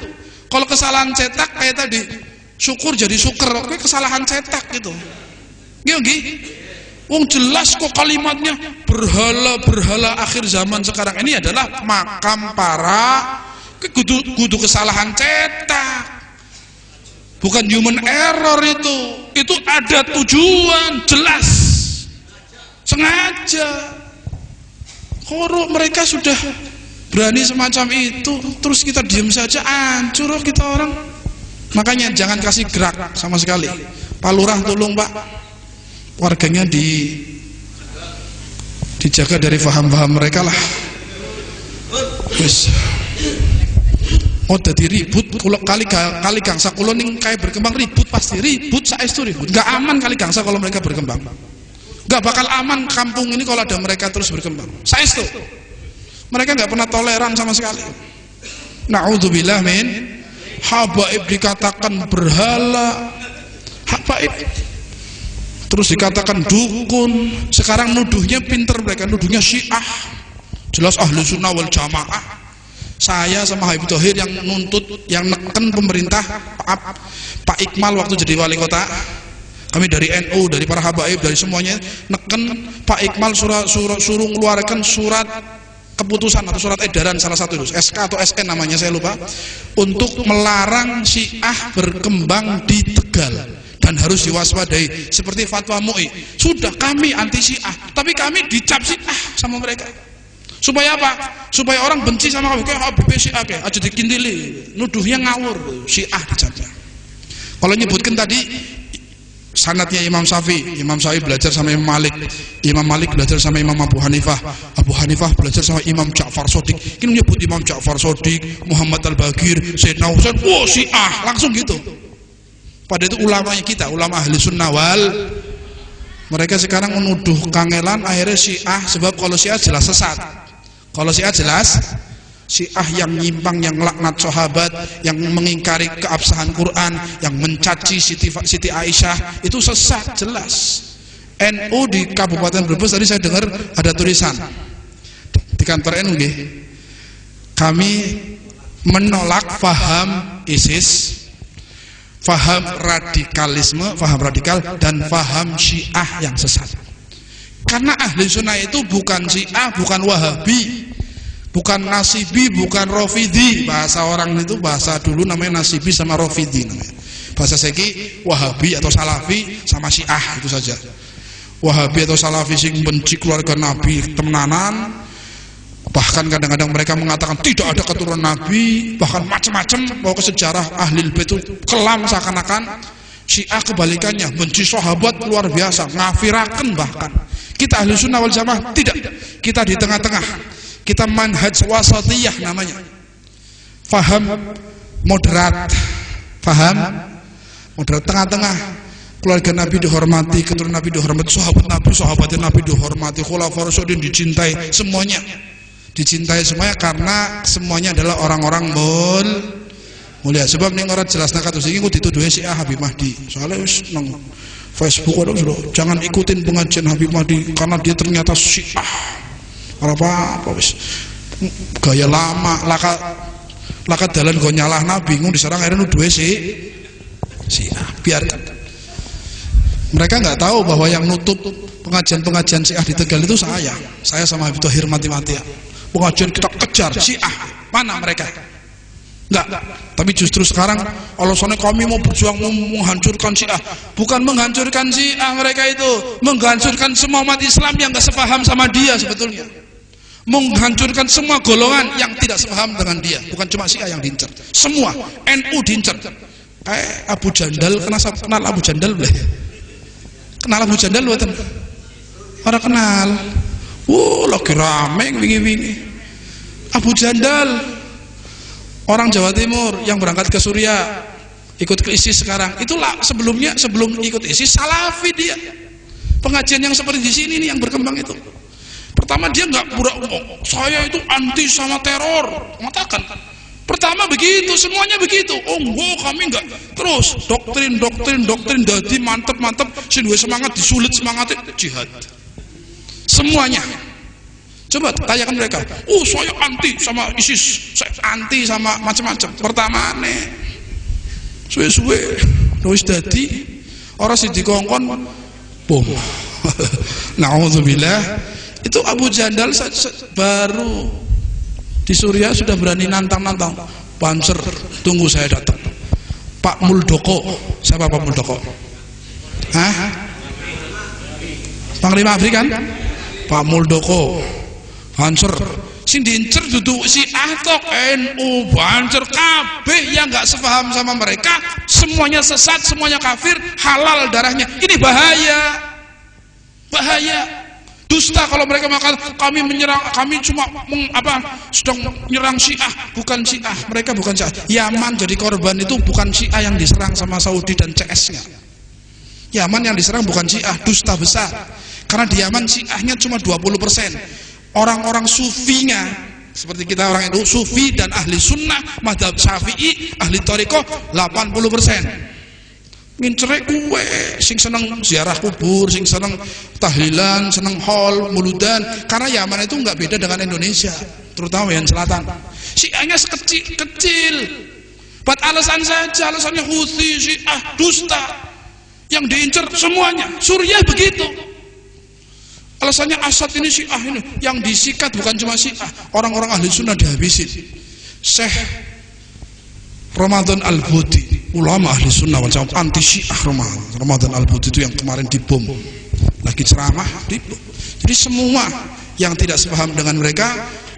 Kalau kesalahan cetak kayak tadi, syukur jadi syukur, oke, kesalahan cetak gitu. Gini, wong jelas kok kalimatnya berhala-berhala akhir zaman sekarang ini adalah makam para, kudu kesalahan cetak. Bukan human error itu ada tujuan jelas, sengaja. Kalau mereka sudah berani semacam itu, terus kita diam saja, hancur kita orang. Makanya jangan kasih gerak sama sekali. Pak Lurah tolong Pak, warganya dijaga dari paham-paham mereka lah. Wis. Oh jadi ribut, kalau kali gangsa kulo ning kayak berkembang ribut, pasti ribut, saestu ribut. Gak aman kali gangsa kalau mereka berkembang. Gak bakal aman kampung ini kalau ada mereka terus berkembang. Saestu. Mereka gak pernah toleran sama sekali. Na'udzubillah min habaib, dikatakan berhala, habaib. Terus dikatakan dukun. Sekarang nuduhnya pinter mereka, nuduhnya Syiah. Jelas ahlu sunnah wal jamaah. Saya sama Habib Thohir yang nuntut, yang neken pemerintah Pak Iqmal waktu jadi wali kota. Kami dari NU, dari para habaib, dari semuanya neken Pak Iqmal suruh mengeluarkan surat keputusan atau surat edaran, salah satu itu SK atau SN namanya saya lupa, untuk melarang Syiah berkembang di Tegal dan harus diwaspadai seperti fatwa MUI. Sudah, kami anti Syiah, tapi kami dicap Syiah sama mereka. Supaya apa? Supaya orang benci sama kami. Kayak Habib Syiah kayak aja dikindili, nuduhnya ngawur, Syiah dicapnya. Kalau nyebutkan tadi sanadnya Imam Syafi'i belajar sama Imam Malik belajar sama Imam Abu Hanifah belajar sama Imam Ja'far Shadiq. Ini menyebut Imam Ja'far Shadiq, Muhammad Al-Bagir, Sayyidina Husain, oh Syiah, langsung gitu. Pada itu ulamanya kita, ulama ahli sunnah wal, mereka sekarang menuduh kangelan akhirnya Syiah, sebab kalau Syiah jelas sesat. Kalau Syiah jelas Syiah yang nyimpang, yang laknat sahabat, yang mengingkari keabsahan Quran, yang mencaci Siti Aisyah, itu sesat jelas. NU di Kabupaten Brebes tadi saya dengar ada tulisan di kantor NU, kami menolak faham ISIS, faham radikalisme, faham radikal, dan faham Syiah yang sesat. Karena ahli sunnah itu bukan Syiah, bukan Wahabi, bukan Nasibi, bukan Rafidhi. Bahasa orang itu, bahasa dulu namanya Nasibi sama Rafidhi namanya. Bahasa seki Wahabi atau Salafi sama Syiah, itu saja. Wahabi atau Salafi sing benci keluarga Nabi temenanan, bahkan kadang-kadang mereka mengatakan tidak ada keturunan Nabi, bahkan macam-macam, bahwa sejarah ahli bait itu kelam seakan-akan. Syiah kebalikannya, benci sahabat luar biasa, ngafiraken. Bahkan kita ahli sunnah wal jamaah tidak, kita di tengah-tengah, kita manhaj wasatiyah namanya, faham moderat, faham moderat, tengah-tengah. Keluarga Nabi dihormati, keturunan Nabi dihormati, sahabatnya Nabi dihormati, khulafaur rasyidin dicintai, semuanya dicintai semuanya, karena semuanya adalah orang-orang mulia. Sebab ning ora jelas nak kados iki ku dituduhe Syiah Habib Mahdi. Soalnya wis nang Facebook ada jangan ikutin pengajian Habib Mahdi karena dia ternyata Syiah. Ora apa-apa wis. Gaya lama, laka dalan go nyalah Nabi, bingung diserang akhirnya nuduhe Syiah. Biarkan. Mereka nggak tahu bahwa yang nutup pengajian-pengajian Syiah di Tegal itu saya sama Habib Thohir mati-matian. Pengajian kita kejar Syiah, mana mereka? Enggak, tapi justru sekarang alasannya kami mau berjuang menghancurkan Syiah. Bukan menghancurkan Syiah mereka itu, menghancurkan semua umat Islam yang nggak sepaham sama dia sebetulnya. Menghancurkan semua golongan yang tidak sepaham dengan dia. Bukan cuma Syiah yang diincar, semua NU diincar. Abu Jandal, kenal Abu Jandal boleh? Kenal Abu Jandal buatan? Orang kenal. Lagi rame wingi-wingi. Abu Jandal, orang Jawa Timur yang berangkat ke Suriah, ikut ke ISIS sekarang. Itulah sebelum ikut ISIS Salafi dia. Pengajian yang seperti di sini nih yang berkembang itu. Pertama dia nggak saya itu anti sama teror, mengatakan. Pertama begitu, semuanya begitu. Kami enggak. Terus doktrin dadi mantep sing duwe semangat disulit semangatnya jihad. Semuanya. Coba tanyakan mereka. Saya anti sama ISIS, saya anti sama macam-macam. Pertama suwe-suwe wis dadi ora sing dikongkon bom. Nauzubillah. Itu Abu Jandal baru di Suriah sudah berani nantang-nantang. Panser, tunggu saya datang. Pak Muldoko, siapa Pak Muldoko? Panglima ABRI kan? Pak Muldoko. Banser sing diincer duduk Syiah tok NU, banser kabeh yang nggak sepaham sama mereka, semuanya sesat, semuanya kafir, halal darahnya. Ini bahaya dusta kalau mereka mengatakan kami menyerang, kami cuma sedang menyerang Syiah. Bukan Syiah, mereka bukan Syiah. Yaman jadi korban itu bukan Syiah yang diserang sama Saudi dan CS-nya. Yaman yang diserang bukan Syiah, dusta besar. Karena di Yaman Syiahnya cuma 20%. Orang-orang sufinya seperti kita orang itu sufi dan ahli sunnah mazhab Syafi'i, ahli thariqah 80%. Ngincerek kue sing seneng ziarah kubur, sing seneng tahlilan, seneng haul, muludan. Karena Yaman itu nggak beda dengan Indonesia, terutama yang selatan. Syiahnya kecil. Buat alasan saja, alasannya Houthi, Syiah, dusta. Yang diincar semuanya. Suriah begitu. Alasannya Assad ini Syiah ini. Yang disikat bukan cuma Syiah. Orang-orang ahli sunnah dihabisin. Syekh Ramadan Al-Buti, ulama ahli sunnah wal jamaah anti Syiah. Ramadan Al-Buti itu yang kemarin dibom. Lagi ceramah dibom. Jadi semua yang tidak sepaham dengan mereka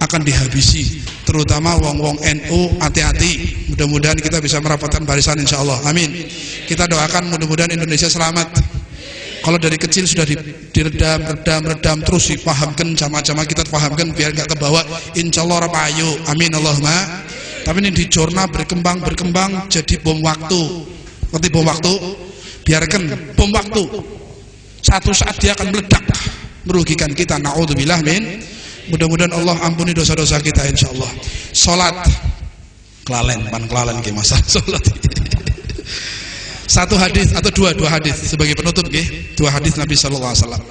akan dihabisi, terutama wong-wong NU. Hati-hati, mudah-mudahan kita bisa merapatkan barisan insyaallah, amin. Kita doakan mudah-mudahan Indonesia selamat. Kalau dari kecil sudah diredam terus dipahamkan, jamaah-jamaah kita pahamkan biar nggak ke bawah, insyaallah rapayu, amin Allahumma. Tapi ini di jurnal berkembang jadi bom waktu. Ngerti bom waktu? Biarkan bom waktu, satu saat dia akan meledak, merugikan kita. Naudzubillah min. Mudah-mudahan Allah ampuni dosa-dosa kita insyaallah. Salat kelalen ke masalah salat. Satu hadis atau dua hadis sebagai penutup nggih. Dua hadis Nabi sallallahu alaihi wasallam.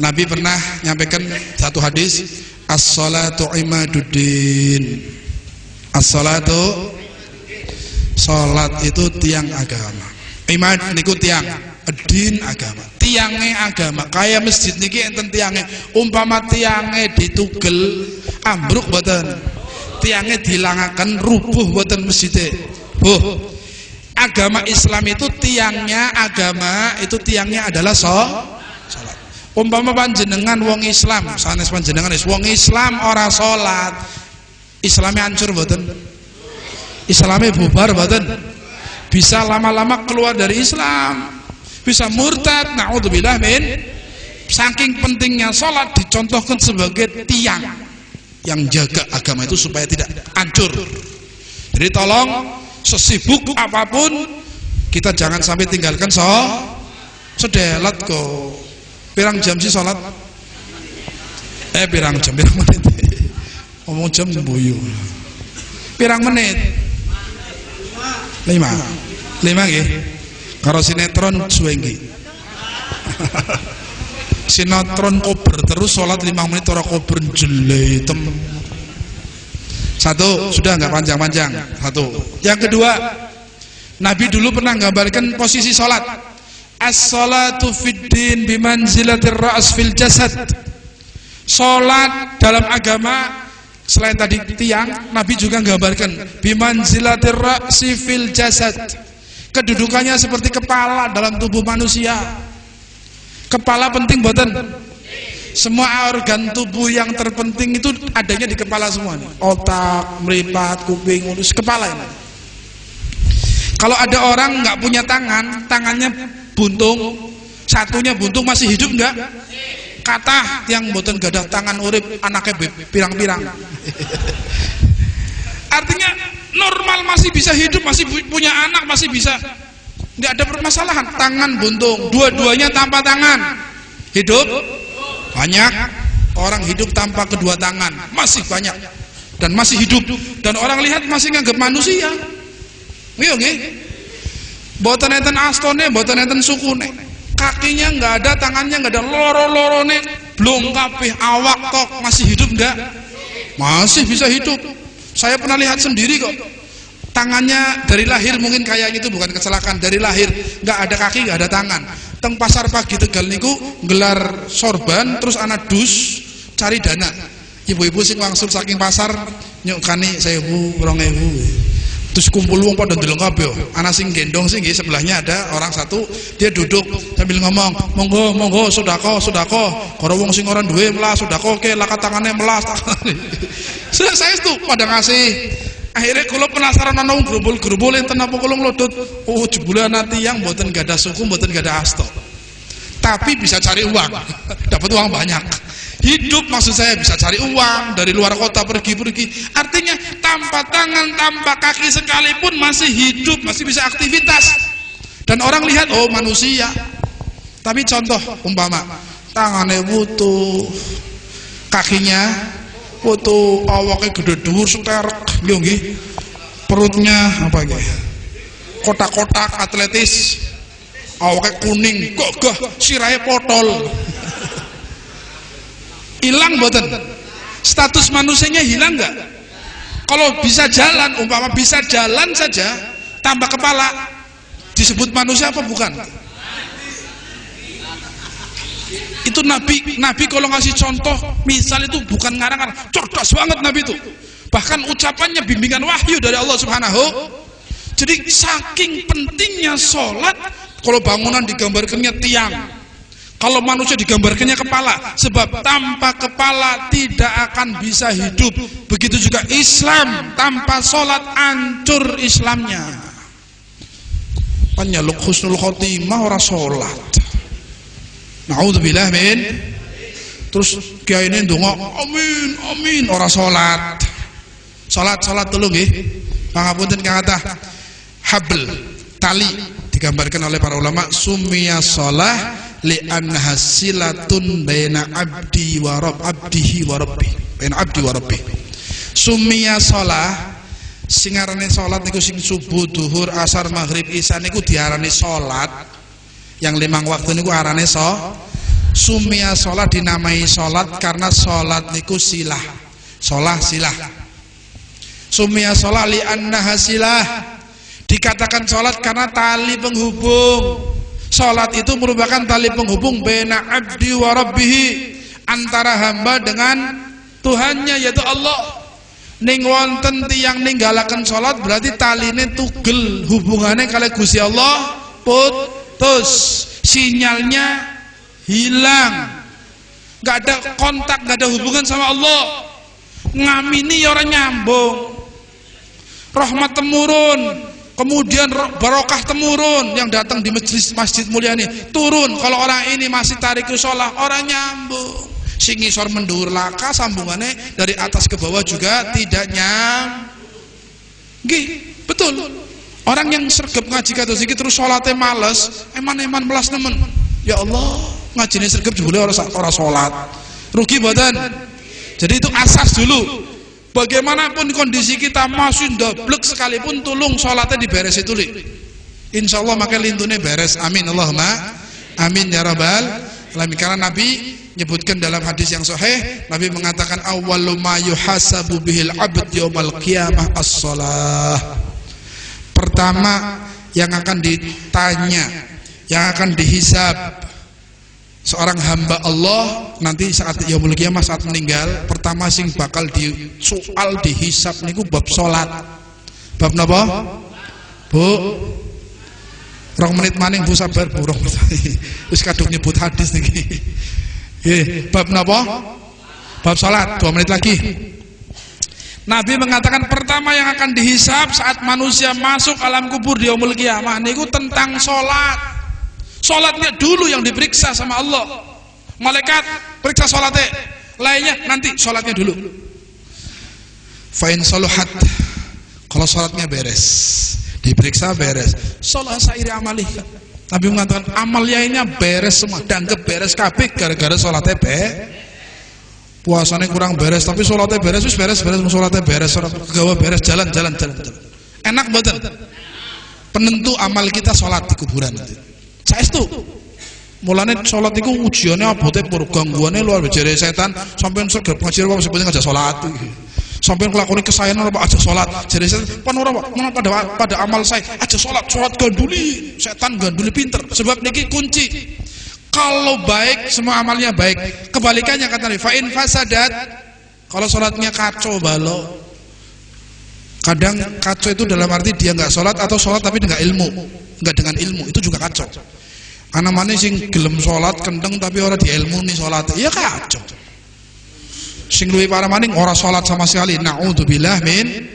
Nabi pernah nyampaikan satu hadis, as-salatu imaduddin. As-salatu, salat itu tiang agama. Imad niku tiang, din agama. Tiangnya agama. Kayak masjid niki enten tiangnya. Umpama tiangnya ditugel ambruk mboten. Tiangnya dilangaken rubuh mboten masjidnya. Agama Islam itu tiangnya agama, itu tiangnya adalah salat. Umpama panjenengan wong Islam, sanes panjenengan wong Islam ora salat, Islamnya hancur mboten? Islamnya bubar mboten? Bisa lama-lama keluar dari Islam, bisa murtad, naudzubillah min. Saking pentingnya salat dicontohkan sebagai tiang yang jaga agama itu supaya tidak hancur. Jadi tolong sesibuk apapun kita jangan sampai tinggalkan sedelat kok. Pirang jam sih salat? Pirang menit. Ngomong jam sembuyu. Pirang menit? 5 nggih. Karo sinetron suwe nggih. Sinetron kober terus salat 5 menit ora kober jeletem. Satu, sudah enggak panjang-panjang. Satu. Yang kedua, Nabi dulu pernah gambarkan posisi salat. As-salatu fid din bimanzilatir ra's fil jasad. Salat dalam agama selain tadi tiang, Nabi juga gambarkan bimanzilatir ra'si fil jasad. Kedudukannya seperti kepala dalam tubuh manusia. Kepala penting mboten? Semua organ tubuh yang terpenting itu adanya di kepala semua nih. Otak, meripat, kuping, mulus, kepala ini. Kalau ada orang nggak punya tangan, tangannya buntung, satunya buntung, masih hidup nggak? Kata yang mboten gadah tangan urip, anaknya pirang-pirang. Artinya normal, masih bisa hidup, masih punya anak, masih bisa, nggak ada permasalahan. Tangan buntung, dua-duanya tanpa tangan, hidup banyak. Orang hidup tanpa kedua tangan masih banyak dan masih hidup, dan orang lihat masih nganggep manusia. Nggih, mboten enten astone, mboten enten sukune. Kakinya nggak ada, tangannya nggak ada, loro-lorone blong kabeh, awak tok, masih hidup nggak? Masih bisa hidup. Saya pernah lihat sendiri kok. Tangannya dari lahir, mungkin kayaknya itu bukan kecelakaan, dari lahir nggak ada kaki, nggak ada tangan. Teng pasar pagi Tegal niku gelar sorban, terus anak dus cari dana. Ibu-ibu sing wangsul saking pasar nyukani 1000, 2000. Terus kumpul wong pada ndelok kabeh. Ana sing gendong sing nggih, sebelahnya ada orang satu, dia duduk sambil ngomong, "Monggo, sedekah. Karo wong sing ora duwe melas sedekah ke lakat tangane melas." Saya itu pada ngasih. Akhirnya kula penasaran ana wong gerombol enten apa kula nglodot. Oh, jebule ana tiyang mboten gadah suku, mboten gadah asta. Tapi bisa cari uang. Dapat uang banyak. Hidup, maksud saya bisa cari uang dari luar kota, pergi. Artinya tanpa tangan, tanpa kaki sekalipun masih hidup, masih bisa aktivitas. Dan orang lihat, oh manusia. Tapi contoh umpama tangannya butuh, kakinya butuh, awaknya gede dhuwur seterek, nggih. Perutnya apa nggih? Kotak-kotak atletis. Awaknya kuning, gagah, sirahe potol. Hilang mboten? Status manusianya hilang enggak? Kalau bisa jalan, umpama bisa jalan saja tambah kepala, disebut manusia apa bukan? Itu Nabi kalau ngasih contoh misal itu bukan ngarang-ngarang, cerdas banget Nabi itu. Bahkan ucapannya bimbingan wahyu dari Allah Subhanahu. Jadi saking pentingnya sholat, kalau bangunan digambarkannya tiang, kalau manusia digambarkannya kepala, sebab tanpa kepala tidak akan bisa hidup. Begitu juga Islam, tanpa sholat hancur Islamnya. Penyeluk husnul khotimah ora sholat. Na'udzubillah min. Terus kiai ini ndonga amin amin ora salat. Salat telu nggih. Pangapunten Kang Atta. Habl tali digambarkan oleh para ulama summiya shalah li annaha silatun baina abdihi wa rabbi. Baina abdi wa rabbi. Summiya shalah sing arane salat niku sing subuh, duhur, asar, maghrib, isya niku diarani salat. Yang 5 waktu niku arane sumia sholat dinamai sholat karena sholat niku silah. Sumia sholat li annaha silah, dikatakan sholat karena tali penghubung. Sholat itu merupakan tali penghubung baina abdi wa rabbihi, antara hamba dengan Tuhannya yaitu Allah. Ning wonten tiyang ninggalaken sholat berarti taline tugel, hubungannya kali Gusti Allah putus, sinyalnya hilang, nggak ada kontak, nggak ada hubungan sama Allah. Ngamini ya orang nyambung, rahmat temurun, kemudian barokah temurun, yang datang di masjid mulia ini turun. Kalau orang ini masih tarik ke sholat, orang nyambung, sing ngisor mendur laka, sambungannya dari atas ke bawah juga tidak nyambung. Betul. Orang yang sergap ngaji kata zikir terus sholatnya males, eman melas nemen. Ya Allah, ngajinya sergap juga orang sholat, rugi badan. Jadi itu asas dulu. Bagaimanapun kondisi kita masih ndablek sekalipun, tulung sholatnya diberes itu li. Insya Allah maka lintune beres. Amin Allahumma amin ya rabbal alamin. Karena Nabi menyebutkan dalam hadis yang sahih, Nabi mengatakan awwalu ma yuhasabu bihil abd yaumal qiyamah as-shalah. Pertama yang akan ditanya, yang akan dihisab seorang hamba Allah nanti saat yaumul qiyamah, saat meninggal, pertama sing bakal disoal dihisab niku bab salat. Bab napa? Bu. 2 menit maning Bu, sabar Bu. Wis kadung nyebut hadis niki. Nggih, bab napa? Bab salat, 2 menit lagi. Nabi mengatakan pertama yang akan dihisab saat manusia masuk alam kubur di yaumul qiyamah niku tentang sholat. Sholatnya dulu yang diperiksa sama Allah. Malaikat periksa sholatnya, lainnya nanti sholatnya dulu. Fa'in saluhat, kalau sholatnya beres, diperiksa beres, sholat sairi amalih. Nabi mengatakan amalnya beres semua, danggep beres kabeh gara-gara sholatnya puasanya kurang beres, tapi sholatnya beres, sholatnya beres, gawa beres, jalan. Enak betul. Penentu amal kita sholat di kuburan. Saya itu, mulanya sholat itu ujiannya abote pur gangguannya luar biasa setan, sampai sergap ngajir apa sebetulnya ngajak sholat. Sampai ngelakoni kesayangan apa aja sholat. Jadi setan panorama, pada amal saya aja sholat ganduli, setan ganduli pinter. Sebab niki kunci. Kalau baik, semua amalnya baik. Kebalikannya kata Nabi, fa'in fasadat, kalau sholatnya kacau balau. Kadang kacau itu dalam arti dia nggak sholat, atau sholat tapi nggak dengan ilmu, itu juga kacau. Anak mana sing gelem sholat kendeng tapi orang di ilmu nih sholat, ya kacau. Sing luwih parah maning orang sholat sama sekali. Na'udzubillah min.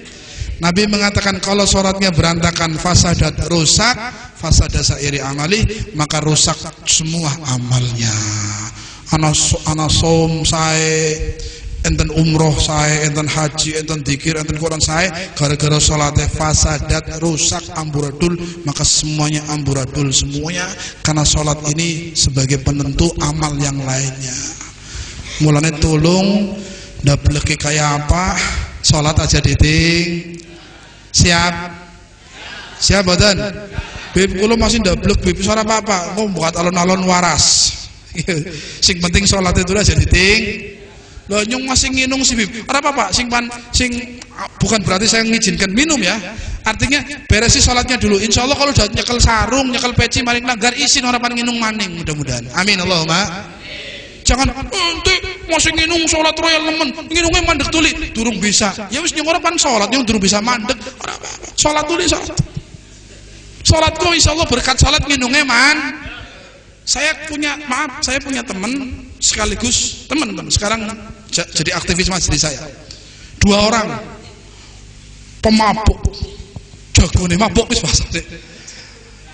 Nabi mengatakan kalau sholatnya berantakan, fasadat, rusak, fasada sairi amali, maka rusak semua amalnya. Ana som sae, enten umroh sae, enten haji, enten dzikir, enten Quran sae, gara-gara sholatnya fasadat, rusak, amburadul, maka semuanya amburadul semuanya, karena sholat ini sebagai penentu amal yang lainnya. Mulanya tolong dableke kayak apa, sholat aja diting. Siap badan. Bib kula masih ndablek bib ora apa-apa, mau buat alon-alon waras. Sing penting sholat itu aja diting. Lah nyong masih nginung sih Bib. Ora apa-apa, sing bukan berarti saya mengizinkan minum ya. Artinya beresi salatnya dulu. Insyaallah kalau udah nyekel sarung, nyekel peci maling langgar isin ora pan nginung maning mudah-mudahan. Amin Allahumma. Jangan nanti masih nginung salat royal nemen, nginungnya mandek tuli, durung bisa. Ya wis nyong ora pan salat, nyong durung bisa mandek. Ora apa-apa. Salat tuli salat. Salatku insyaallah berkat salat nginungnya man. Saya punya teman sekaligus teman sekarang jadi aktivis majelis saya. 2 orang pemabuk, jago nih mabuk wis bahasane.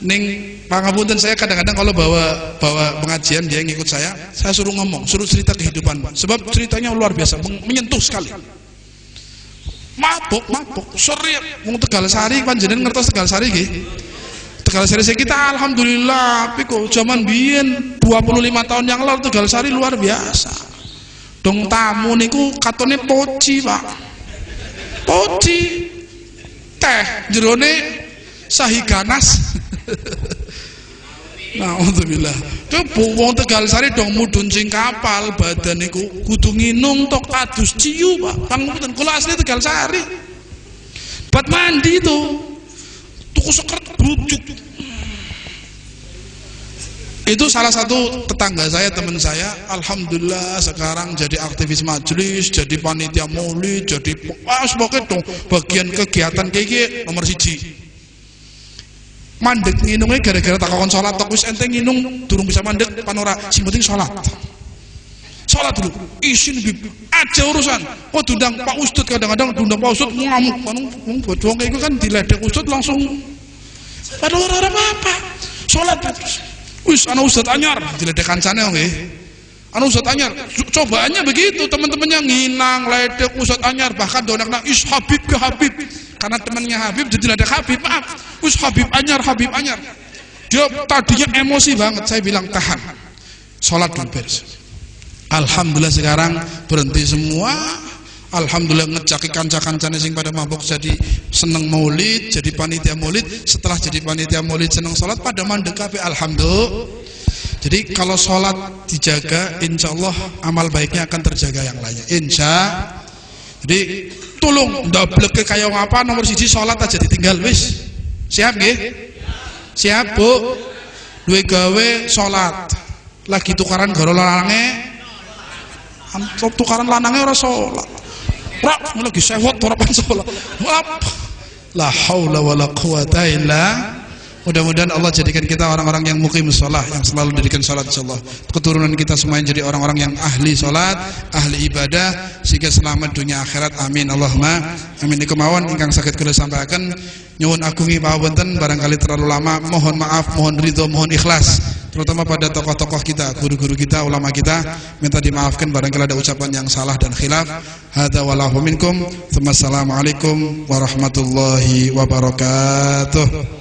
Ning pangapunten saya kadang-kadang kalau bawa pengajian dia ngikut saya suruh ngomong, suruh cerita kehidupan. Sebab ceritanya luar biasa, menyentuh sekali. Mabuk, serius. Wong Tegalsari panjenengan ngertos Tegalsari nggih? Tegalsari kita alhamdulillah, tapi kok zaman biyen 25 tahun yang lalu Tegalsari luar biasa. Dong tamu niku katone poci, Pak. Poci. Teh jerone sahi ganas. Alhamdulillah. Coba wong Tegalsari dong mudhun sing kapal badan niku kudu nginung tok adus ciu, Pak. Pangapunten kula asli Tegalsari. Buat mandi itu tuku sekret bujuk. Itu salah satu tetangga saya, teman saya, alhamdulillah sekarang jadi aktivis majelis, jadi panitia maulid, jadi pokoknya dong bagian kegiatan kayak nomor 1. Mandek nginungnya gara-gara takon sholat, tok wis ente nginung durung bisa mandek panora, sing penting sholat. Sholat dulu, isin Bib, aja urusan. Kok diundang Pak Ustadz, kadang-kadang diundang Pak Ustadz ngamuk, wong kayak itu kan diledek Ustadz langsung. Padahal orang apa? Sholat terus. Wis ana Ustadz anyar diledek kancane nggih. Ana Ustadz anyar, cobaannya begitu, teman-temannya nginang, ledek Ustadz anyar, bahkan donak is Habib ke Habib. Karena temannya Habib jadi ledek Habib, maaf. Wis Habib anyar. Dia tadinya emosi banget, saya bilang tahan. Sholat dulu beres. Alhamdulillah sekarang berhenti semua. Alhamdulillah ngejaki kanca-kancane sing pada mabuk jadi seneng maulid, jadi panitia maulid. Setelah jadi panitia maulid seneng sholat pada mandek kabeh. Alhamdulillah. Jadi kalau sholat dijaga, insya Allah amal baiknya akan terjaga yang lainnya. Jadi tolong ndableke kaya ngapa nomor 1 sholat aja ditinggal wis. Siap nggih? Siap Bu. Duwe gawe sholat. Lagi tukaran garo lanange. Tukaran lanange ora sholat. Rak lagi sewot ora pan sholat. La haula wala quwata illa. Mudah-mudahan Allah jadikan kita orang-orang yang muqim shalah, yang selalu dirikan salat insyaallah. Keturunan kita semuanya jadi orang-orang yang ahli salat, ahli ibadah sehingga selamat dunia akhirat. Amin Allahumma amin. Kemauan ingkang saged kula sampaikan nyuwun agungi pamunten barangkali terlalu lama, mohon maaf, mohon ridho, mohon ikhlas. Terutama pada tokoh-tokoh kita, guru-guru kita, ulama kita, minta dimaafkan barangkali ada ucapan yang salah dan khilaf. Hadza wallahu minkum. Assalamualaikum warahmatullahi wabarakatuh.